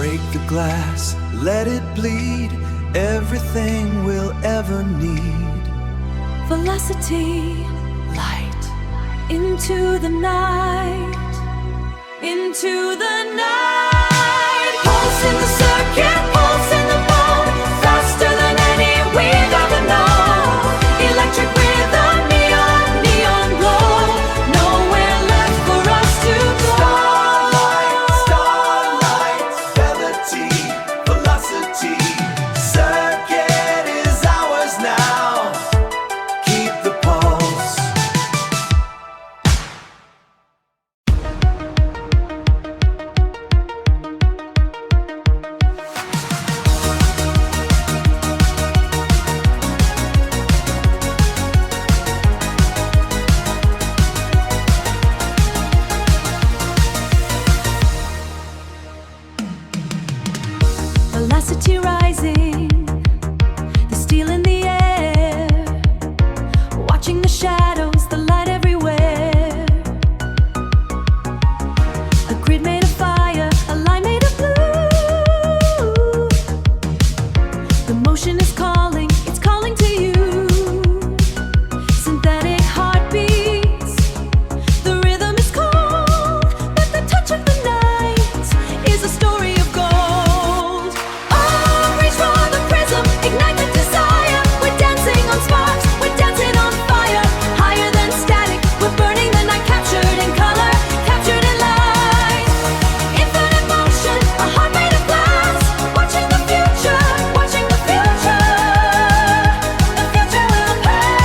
Break the glass, let it bleed, everything we'll ever need. Velocity, light, into the night, into the night. Pulse in the circuit, pulse in the bone, faster than any we've ever known. Electric rhythm, neon, neon glow, nowhere left for us to go. Starlight, melody, velocity. Circuit is ours now. Keep the pulse. Velocity rising, the steel in the air, watching the shadows, the light everywhere. A grid made of fire, a line made of blue. The motion is calling, it's calling to you. Synthetic heartbeats, the rhythm is cold, but the touch of the night is a story of gold. Ignite the desire. We're dancing on sparks. We're dancing on fire. Higher than static. We're burning the night, captured in color, captured in light. Infinite motion, a heart made of glass. Watching the future, watching the future. The future will pass.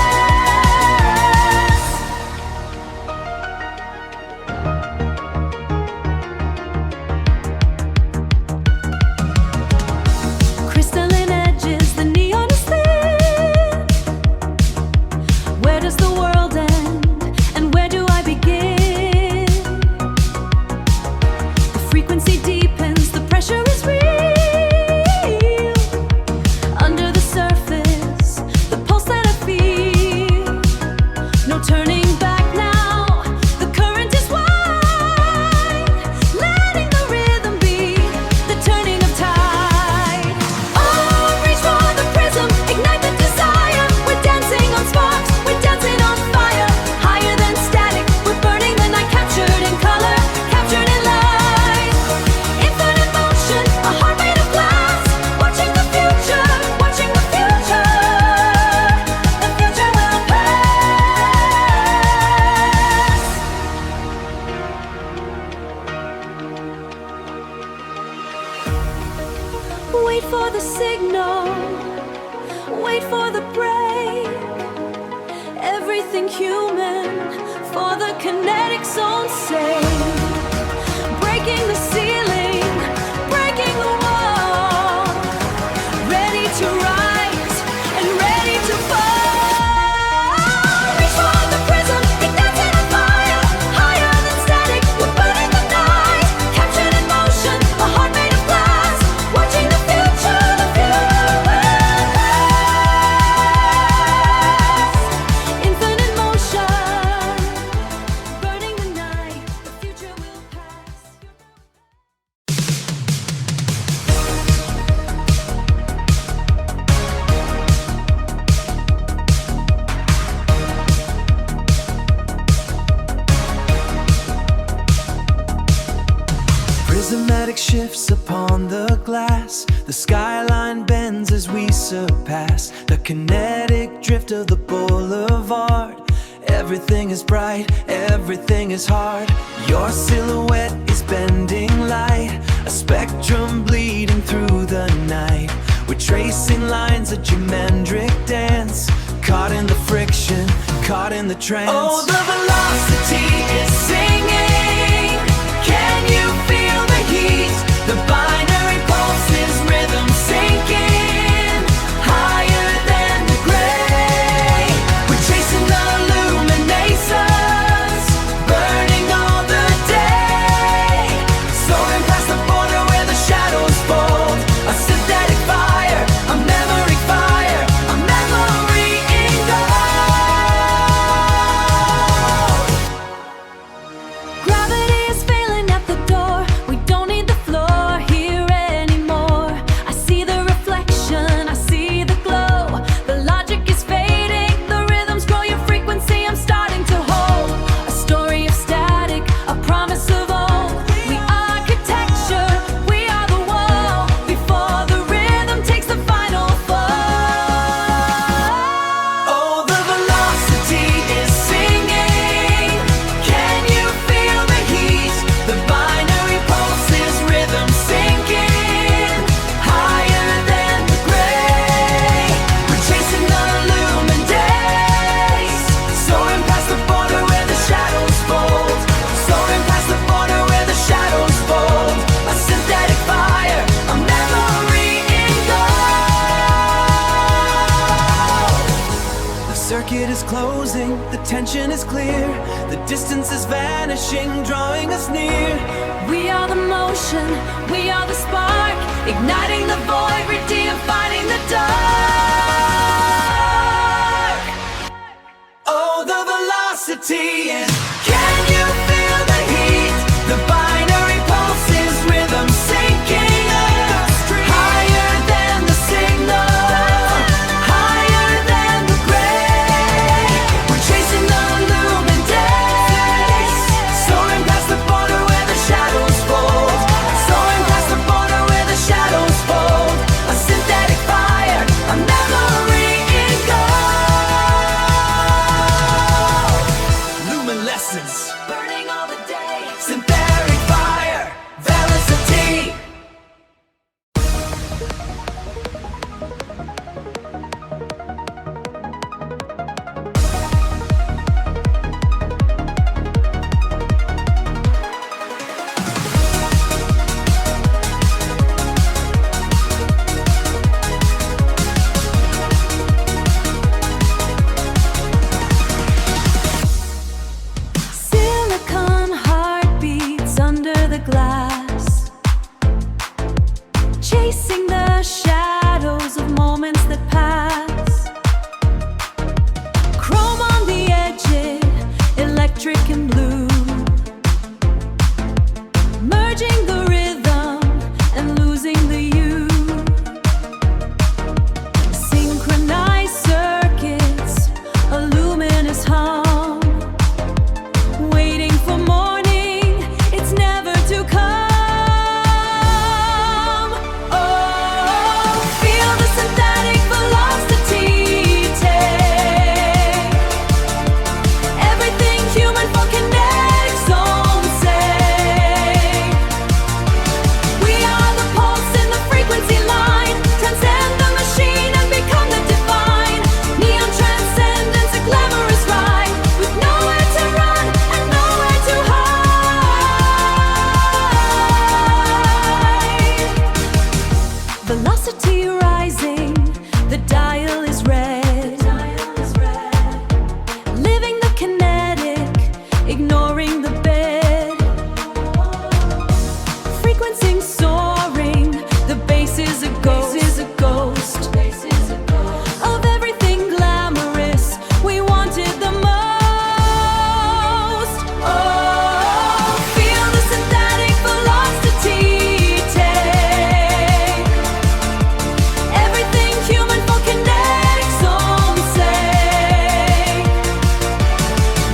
Crystalline edges, the neon is thin. Where does the world end, and where do I begin? The frequency deepens, the pressure is real. Under the surface, the pulse that I feel. No turning back now, the current is wide. Letting the rhythm be the turning of tide. Oh, reach for the prism, ignite the desire. We're dancing on sparks, we're dancing on fire. Higher than static, we're burning the night, captured in color, captured in light. Infinite motion, a heart made of glass. Watching the future, watching the future. The future will pass. Wait for the signal, wait for the break. Everything human for the kinetic zone's sake. Breaking the ceiling, breaking the wall. Ready to rise and ready to fall. Reach for the prism, ignite it on fire. Higher than static, we're burning the night. Captured in motion, a heart made of glass. Watching the future will pass. Infinite motion, burning the night. The future will pass. Prismatic shifts upon the glass. The skyline bends as we surpass the kinetic drift of the boulevard. Everything is bright, everything is hard. Your silhouette is bending light, a spectrum bleeding through the night. We're tracing lines, a geometric dance, caught in the friction, caught in the trance. Oh, the velocity is singing. Can you feel the heat? The binary pulses, rhythm sinking higher than the gray. We're chasing the luminations, burning all the day. Soaring past the border where the shadows fold. A synthetic fire, a memory fire, a memory in gold. circuit is closing, the tension is clear, the distance is vanishing, drawing us near. We are the motion, we are the spark, igniting the void, redefining the dark. Oh, the velocity is. Can you feel the heat? The binary pulses, rhythm sinking us higher than the signal, higher than the gray. We're chasing the lumen days, soaring past the border where the shadows fold, soaring past the border where the shadows fold. A synthetic fire, a memory in gold. Luminescence, Burning all the day. synthetic fire, velocity. Silicon heartbeats under the glass, chasing the shadows of moments that pass. Chrome on the edges, electric and blue, merging the rhythm and losing the you. Synchronized circuits, a luminous hum, waiting for morning, it's never to come. Oh, feel the synthetic velocity take everything human for kinetic zone say. We are the pulse in the frequency line, transcend the machine and become the divine. Neon transcendence, a glamorous ride, with nowhere to run and nowhere to hide. Velocity rising, the dial is red. Living the kinetic, ignoring the bed. Frequency soaring, the bass is a ghost. Of everything glamorous, we wanted the most. Oh, feel the synthetic velocity take everything human for kinetic zone say.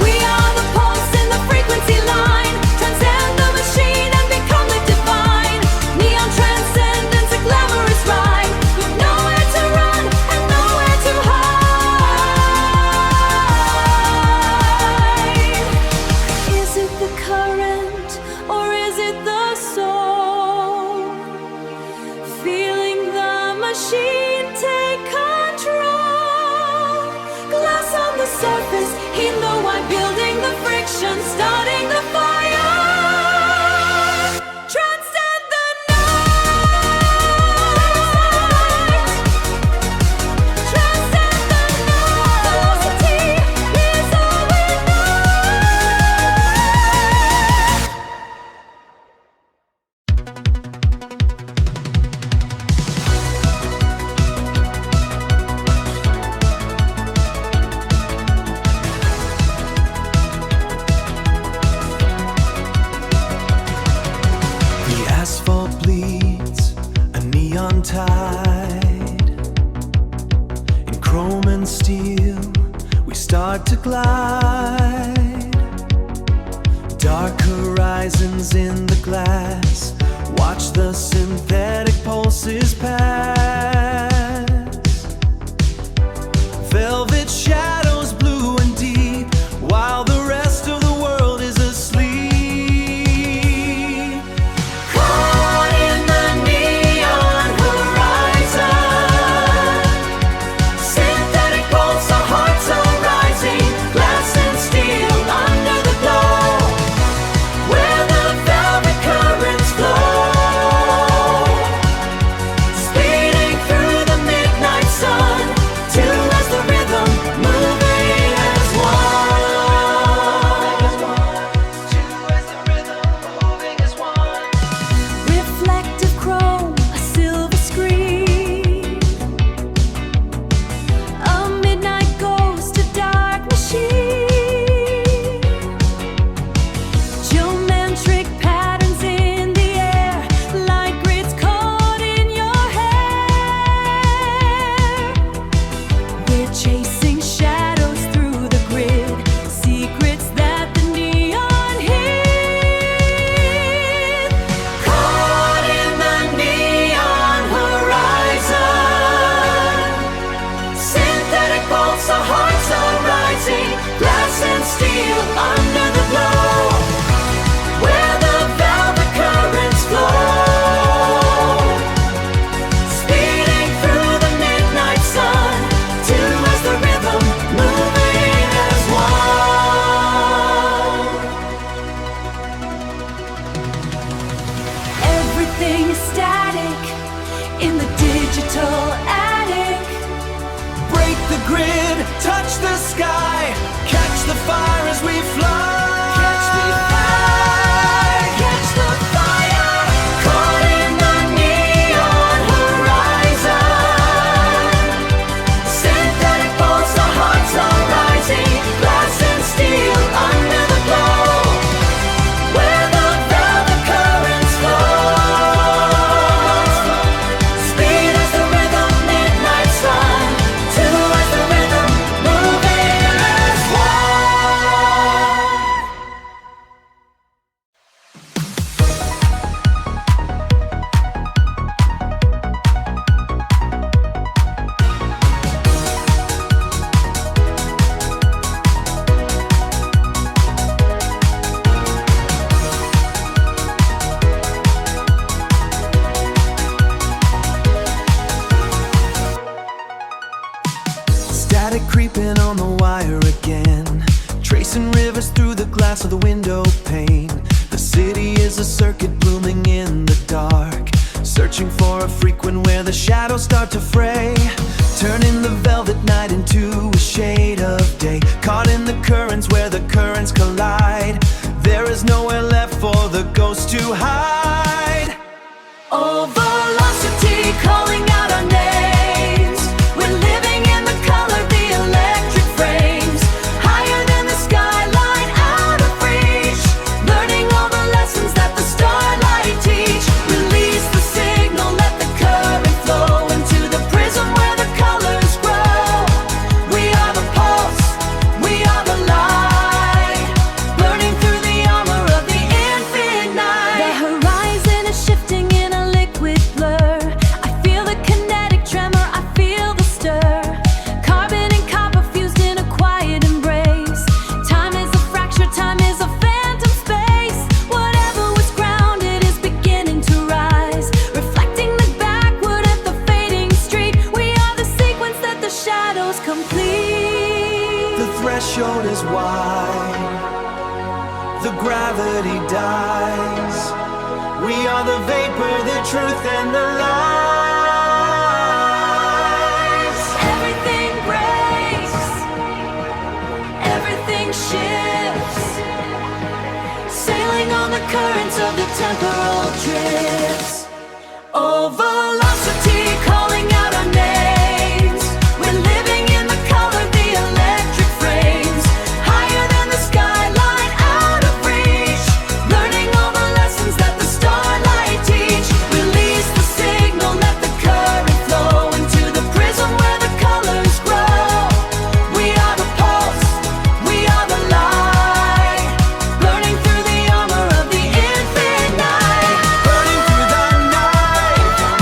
We are the pulse in the frequency line, transcend the machine and become the divine. Neon transcendence, a glamorous ride, with nowhere to run and nowhere to hide. Is it the current or is it the soul? Feeling the machine take control. Glass on the surface, heat the white, building the friction, starting the fire. Transcend the night. Transcend the night. Velocity is all we know. The asphalt bleeds, a neon tide. In chrome and steel, we start to glide. Dark horizons in the glass, watch the synthetic pulses pass. Velvet shadows blue and deep, while the rest of the world is asleep. Caught in the neon horizon, synthetic pulse, our hearts are rising. Glass and steel under the glow, where the velvet currents flow. in the digital attic. Break the grid, touch the sky, catch the fire as we fly. Catch the fire, catch the fire, caught in the neon horizon. Synthetic pulse, our hearts are rising, glass and steel under the glow, where the velvet currents flow. Speed as the rhythm, midnight sun, two as the rhythm, moving as one. Static creeping on the wire again, tracing rivers through the glass of the window pane. The city is a circuit blooming in the dark, searching for a frequent where the shadows start to fray, turning the velvet night into a shade of day. Caught in the currents where the currents collide, there is nowhere left for the ghost to hide. Oh, velocity calling out our names. We're living in the color, the electric frames, higher than the skyline, out of reach, learning all the lessons that the starlight teach. Release the signal, let the current flow into the prism where the colors grow. We are the pulse, we are the light, burning through the armor of the infinite night. The horizon is shifting in a liquid blur. I feel the kinetic tremor, I feel the stir. Carbon and copper fused in a quiet embrace. Time is a fracture, time is a phantom space. Whatever was grounded is beginning to rise, reflecting the backward at the fading street. We are the sequence that the shadows complete. The threshold is wide, the gravity dies. We are the vapor, the truth and the lies. Everything breaks, everything shifts, sailing on the currents of the temporal drifts. Oh, velocity calling out our names. We're living in the color, the electric frames, higher than the skyline, out of reach, learning all the lessons that the starlight teach. Release the signal, let the current flow into the prism where the colors grow. We are the pulse, we are the light, burning through the armor of the infinite night. Burning through the night,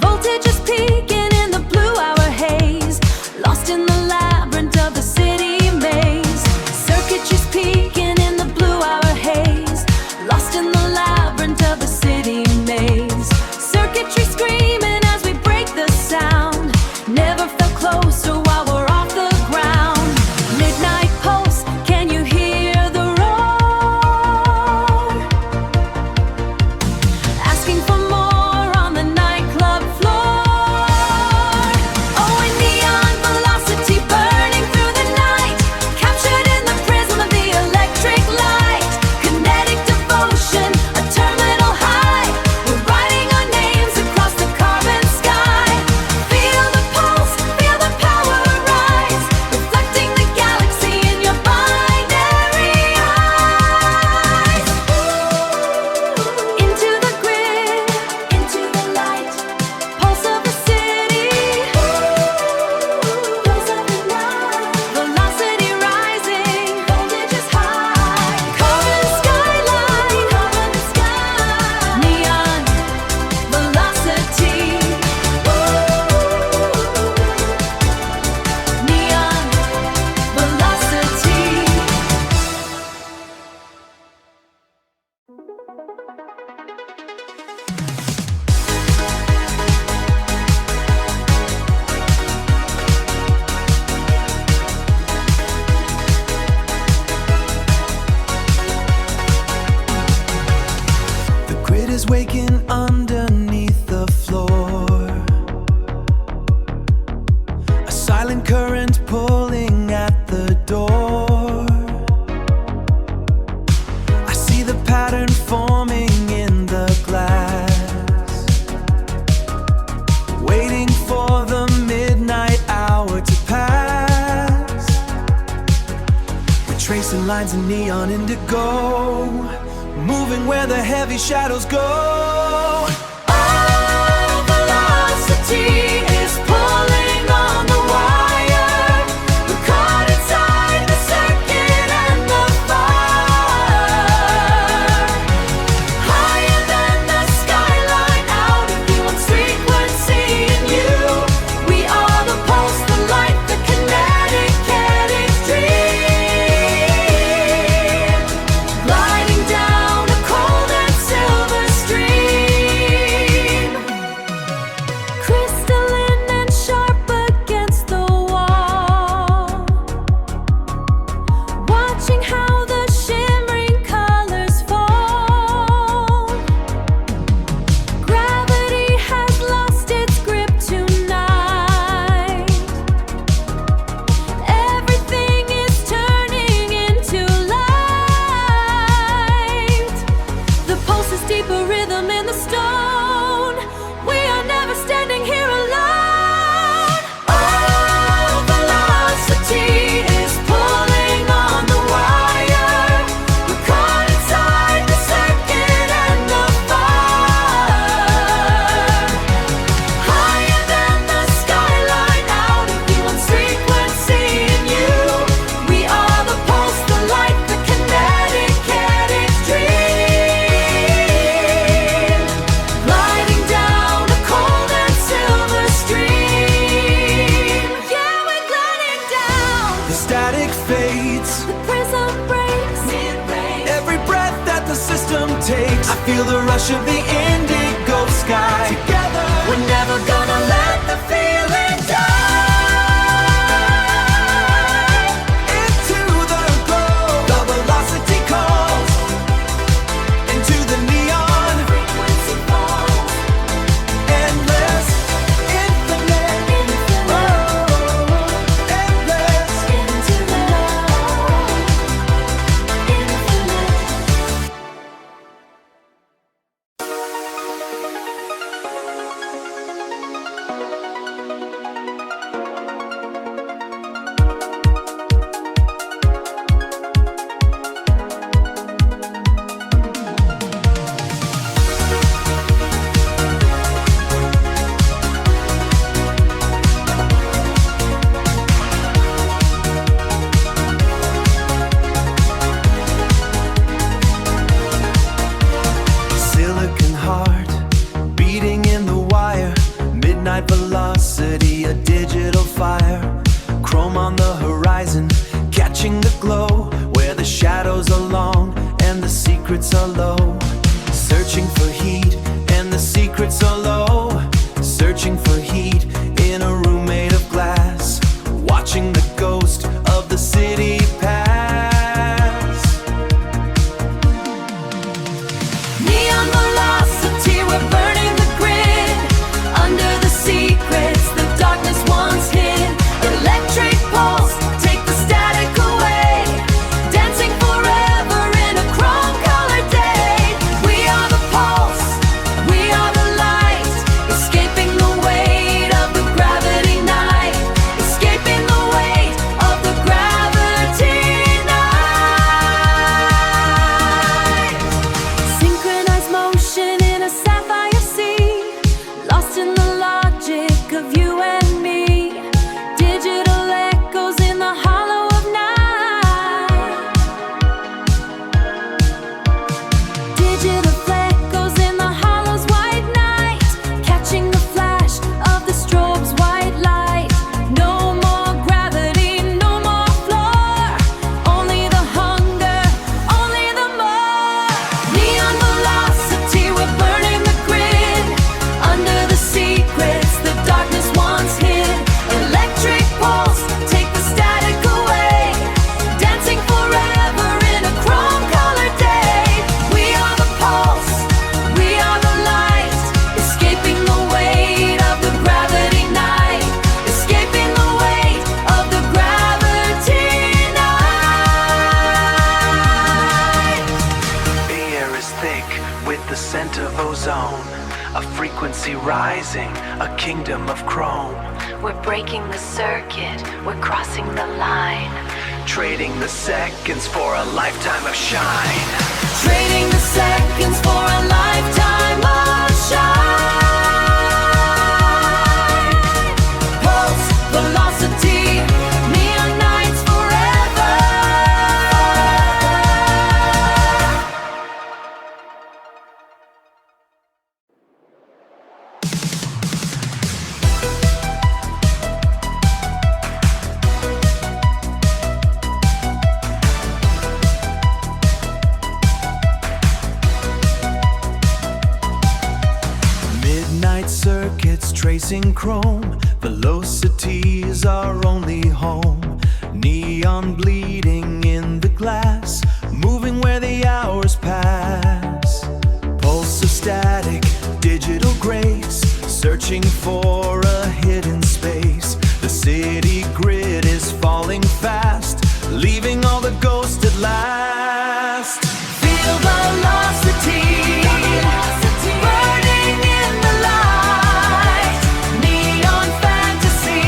Voltage is peaking in the blue-hour haze, lost in the labyrinth of the city maze. Circuitry's peaking in the blue-hour haze, lost in the labyrinth of the city maze. Circuitry screaming as we break the sound, never felt closer while we're off the ground. Midnight pulse, can you hear the roar? Asking for more on the nightclub floor. Oh, a neon velocity burning through the night, captured in the prism of the electric light. Kinetic devotion, a terminal high. We're writing our names across the carbon sky. Feel the pulse, feel the power rise, reflecting the galaxy in your binary eyes. Into the grid, into the light, pulse of the city, pulse of the night. Velocity rising, voltage is high. Carbon skyline, carbon sky. Neon velocity, neon velocity. The grid is waking underneath the floor. A silent current pulling at the door. I see the pattern forming in the glass, waiting for the midnight hour to pass. We're tracing lines of neon indigo, moving where the heavy shadows go. Oh, velocity is pulling on the wire. We're caught inside the circuit and the fire. Higher than the skyline, out of anyone's frequency in you. We are the pulse, the light, the kinetic dream. Gliding down a cold and silver stream. Crystalline and sharp against the wall, watching how the shimmering colors fall. Gravity has lost its grip tonight. Everything is turning into light. The pulse is deeper rhythm in the stone. We are never standing here alone. Oh, velocity is pulling on the wire. We're caught inside the circuit and the fire. Higher than the skyline, out of anyone's frequency in you. We are the pulse, the light, the kinetic dream. Gliding down a cold and silver stream. Yeah, we're gliding down. The static fades, The prism breaks. Mid-range. every breath that the system takes. I feel the rush of the indigo sky. Together, We're never gonna let the feeling die. into the glow. The velocity calls into the neon. Frequency falls. Endless, infinite, oh, endless. Into the infinite. midnight velocity, a digital fire. Chrome on the horizon, catching the glow, where the shadows are long and the secrets are low. Searching for heat and the secrets are low. Searching for heat in a room made of glass, watching the ghost of the city pass. Neon velocity, we're burning the grid. Under the secrets the darkness once hid. Electric pulse, take the static away. Dancing forever in a chrome-colored day. We are the pulse, we are the light. Escaping the weight of the gravity night. Escaping the weight of the gravity night. Synchronized motion in a sapphire sea. Lost in the logic of you and me. Digital echoes in the hollow of night. Digital echoes in the hollow's white night. Catching the flash of the strobe's white light. No more gravity, no more floor. Only the hunger, only the more. Neon velocity, we're burning the grid. Under the secrets the darkness once hid. Electric pulse, take the static away. Dancing forever in a chrome-colored day. We are the pulse, we are the light. Escaping the weight of the gravity night. Escaping the weight of the gravity night. The air is thick with the scent of ozone, a frequency rising, a kingdom of chrome. We're breaking the circuit, we're crossing the line. Trading the seconds for a lifetime of shine. Trading the seconds for a lifetime of shine. Pulse, velocity, neon nights forever. Midnight circuits tracing chrome. Velocity is our only home. Neon bleeding in the glass, moving where the hours pass. Pulse of static, digital grace, searching for a hidden space. The city grid is falling fast, leaving all the ghosts at last. Feel velocity, burning in the light. Neon fantasy,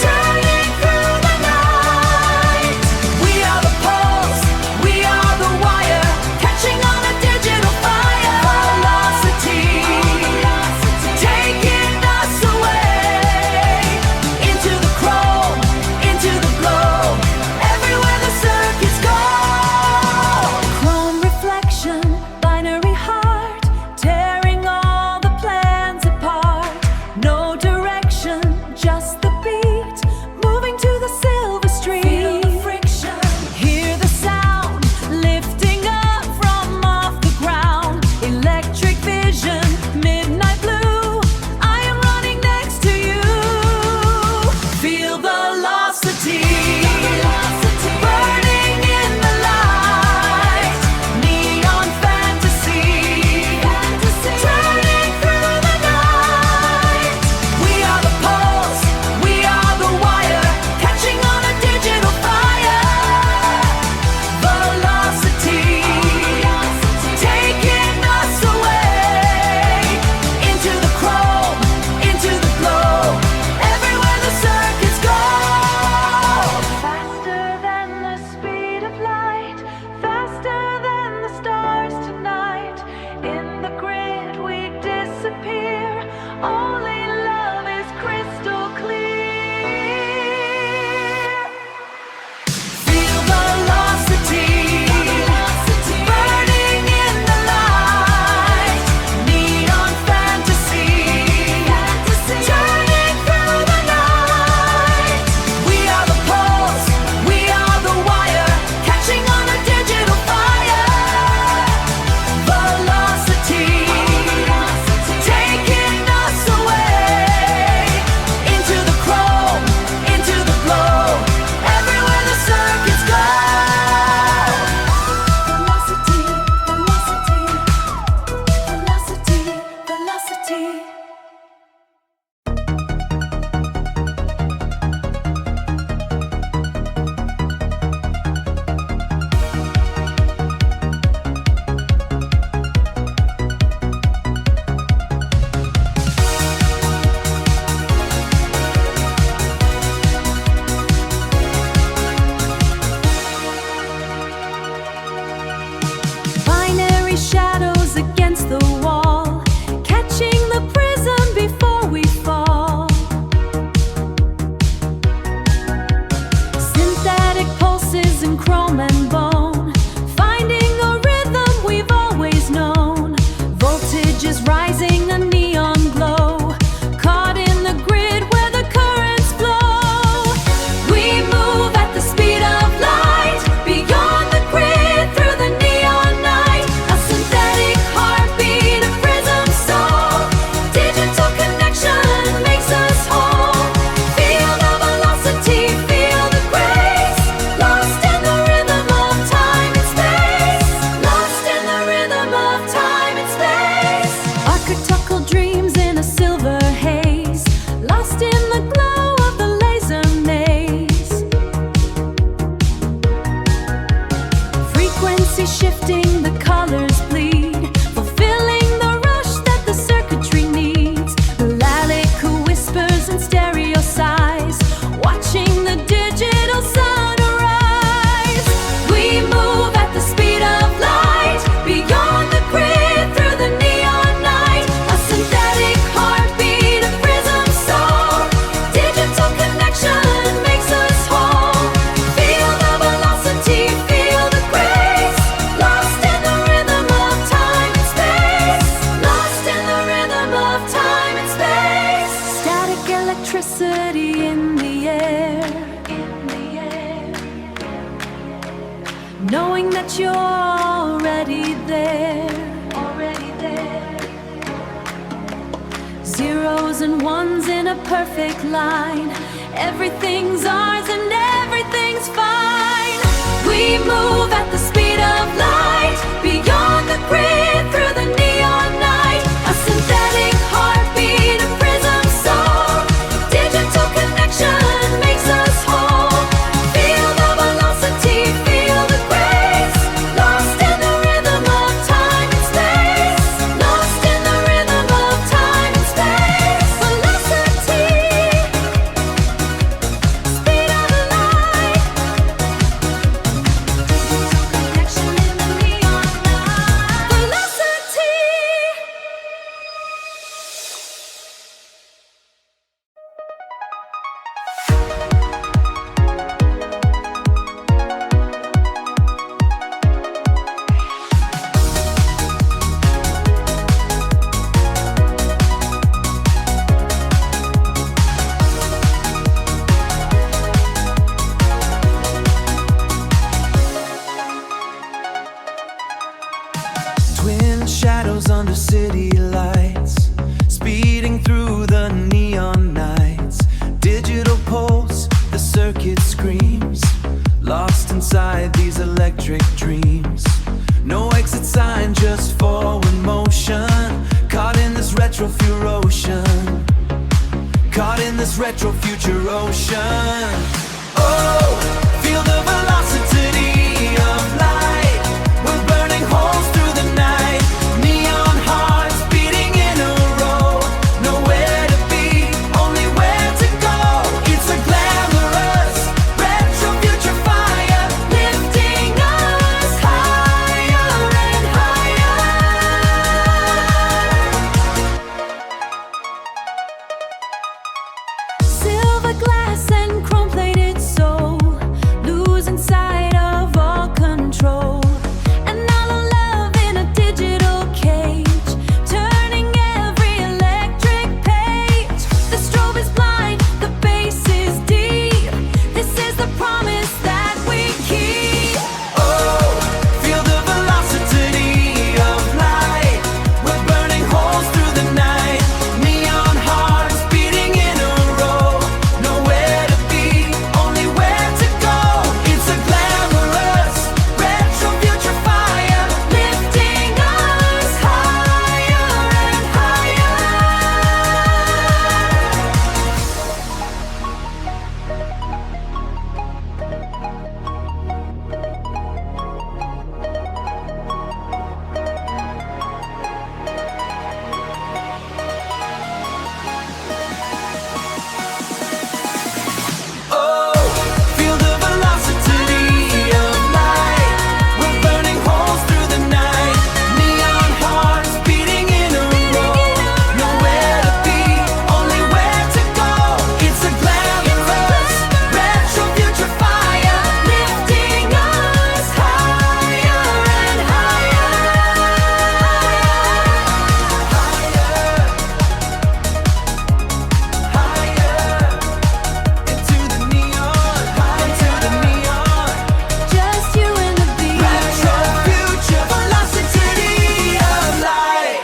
turning through the night. We are the pulse, we are the wire, catching on a digital fire. Velocity, taking the electricity in the air. Knowing that you're already there. Zeros and ones in a perfect line. Everything's ours and everything's fine. We move at the speed of light, beyond the grid, through the neon night. A synthetic heartbeat, a prism soul. Digital connection makes us whole. Feel the velocity, feel the grace. Lost in the rhythm of time and space. Lost in the rhythm of time and space. Velocity, speed of light. Digital connection in the neon light. Velocity. Twin shadows under city lights, speeding through the neon nights. Digital pulse, the circuit screams, lost inside these electric dreams. No exit sign, just forward motion. Caught in this retro future ocean. Caught in this retro future ocean. Oh, feel the velocity of light. We're burning holes through the night. Neon hearts beating in a row. Nowhere to be, only where to go. It's a glamorous retro future fire, lifting us higher and higher. Silver glass and chrome-plated soul, losing sight of all control. And all the love in a digital cage, turning every electric page. The strobe is blind, the bass is deep. This is the promise that we keep. Oh, feel the velocity of light. We're burning holes through the night. Neon hearts beating in a row. Nowhere to be, only where to go. It's a glamorous retro future fire, lifting us higher and higher. Oh, feel the velocity of light. We're burning holes through the night. Neon hearts beating in a row. Nowhere to be, only where to go. It's a glamorous retro future fire, lifting us higher and higher. Higher, into the neon, into the neon. Just you and the beat. Retro future velocity of light.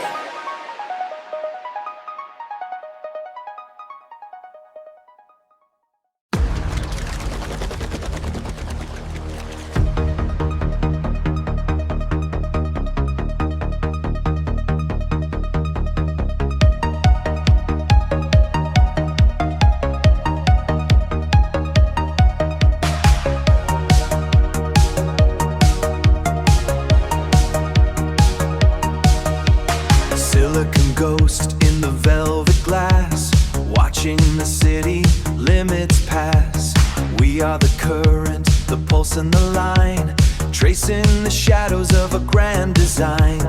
Silicon ghost in the velvet glass, watching the city limits pass. We are the current, the pulse and the line, tracing the shadows of a grand design.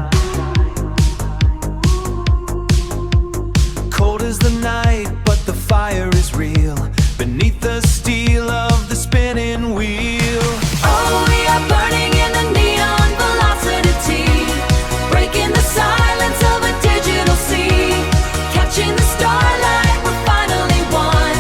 Cold as the night, but the fire is real, beneath the steel of the spinning wheel. Oh, we are burning in the neon velocity, breaking the silence of a digital sea, catching the starlight, we're finally one.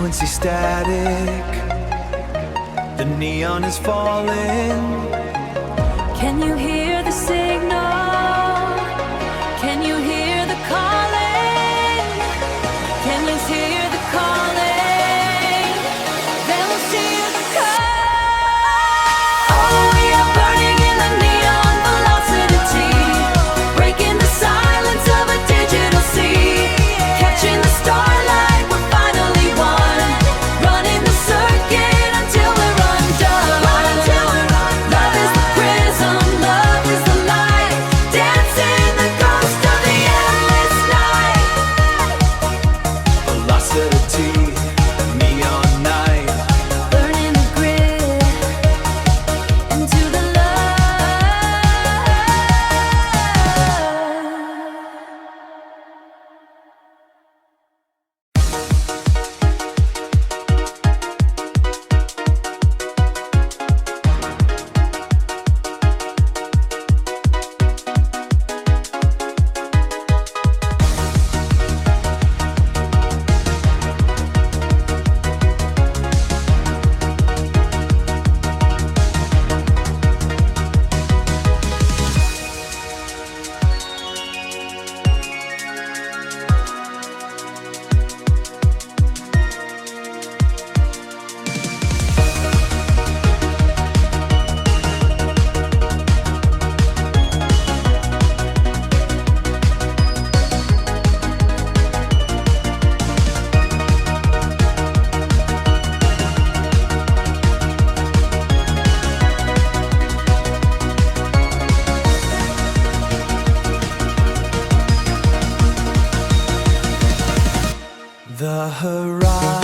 frequency static. The neon is falling. Can you hear the signal? Can you hear the calling? Can you hear the calling? Then we'll see the call. Oh, we are burning in the neon velocity, breaking the silence of a digital sea, catching the starlight. We're finally one, running the circuit until we're undone. Love is the prism, love is the light, dancing the ghost of the endless night. Velocity, neon night. Burning the grid into the love. The horizon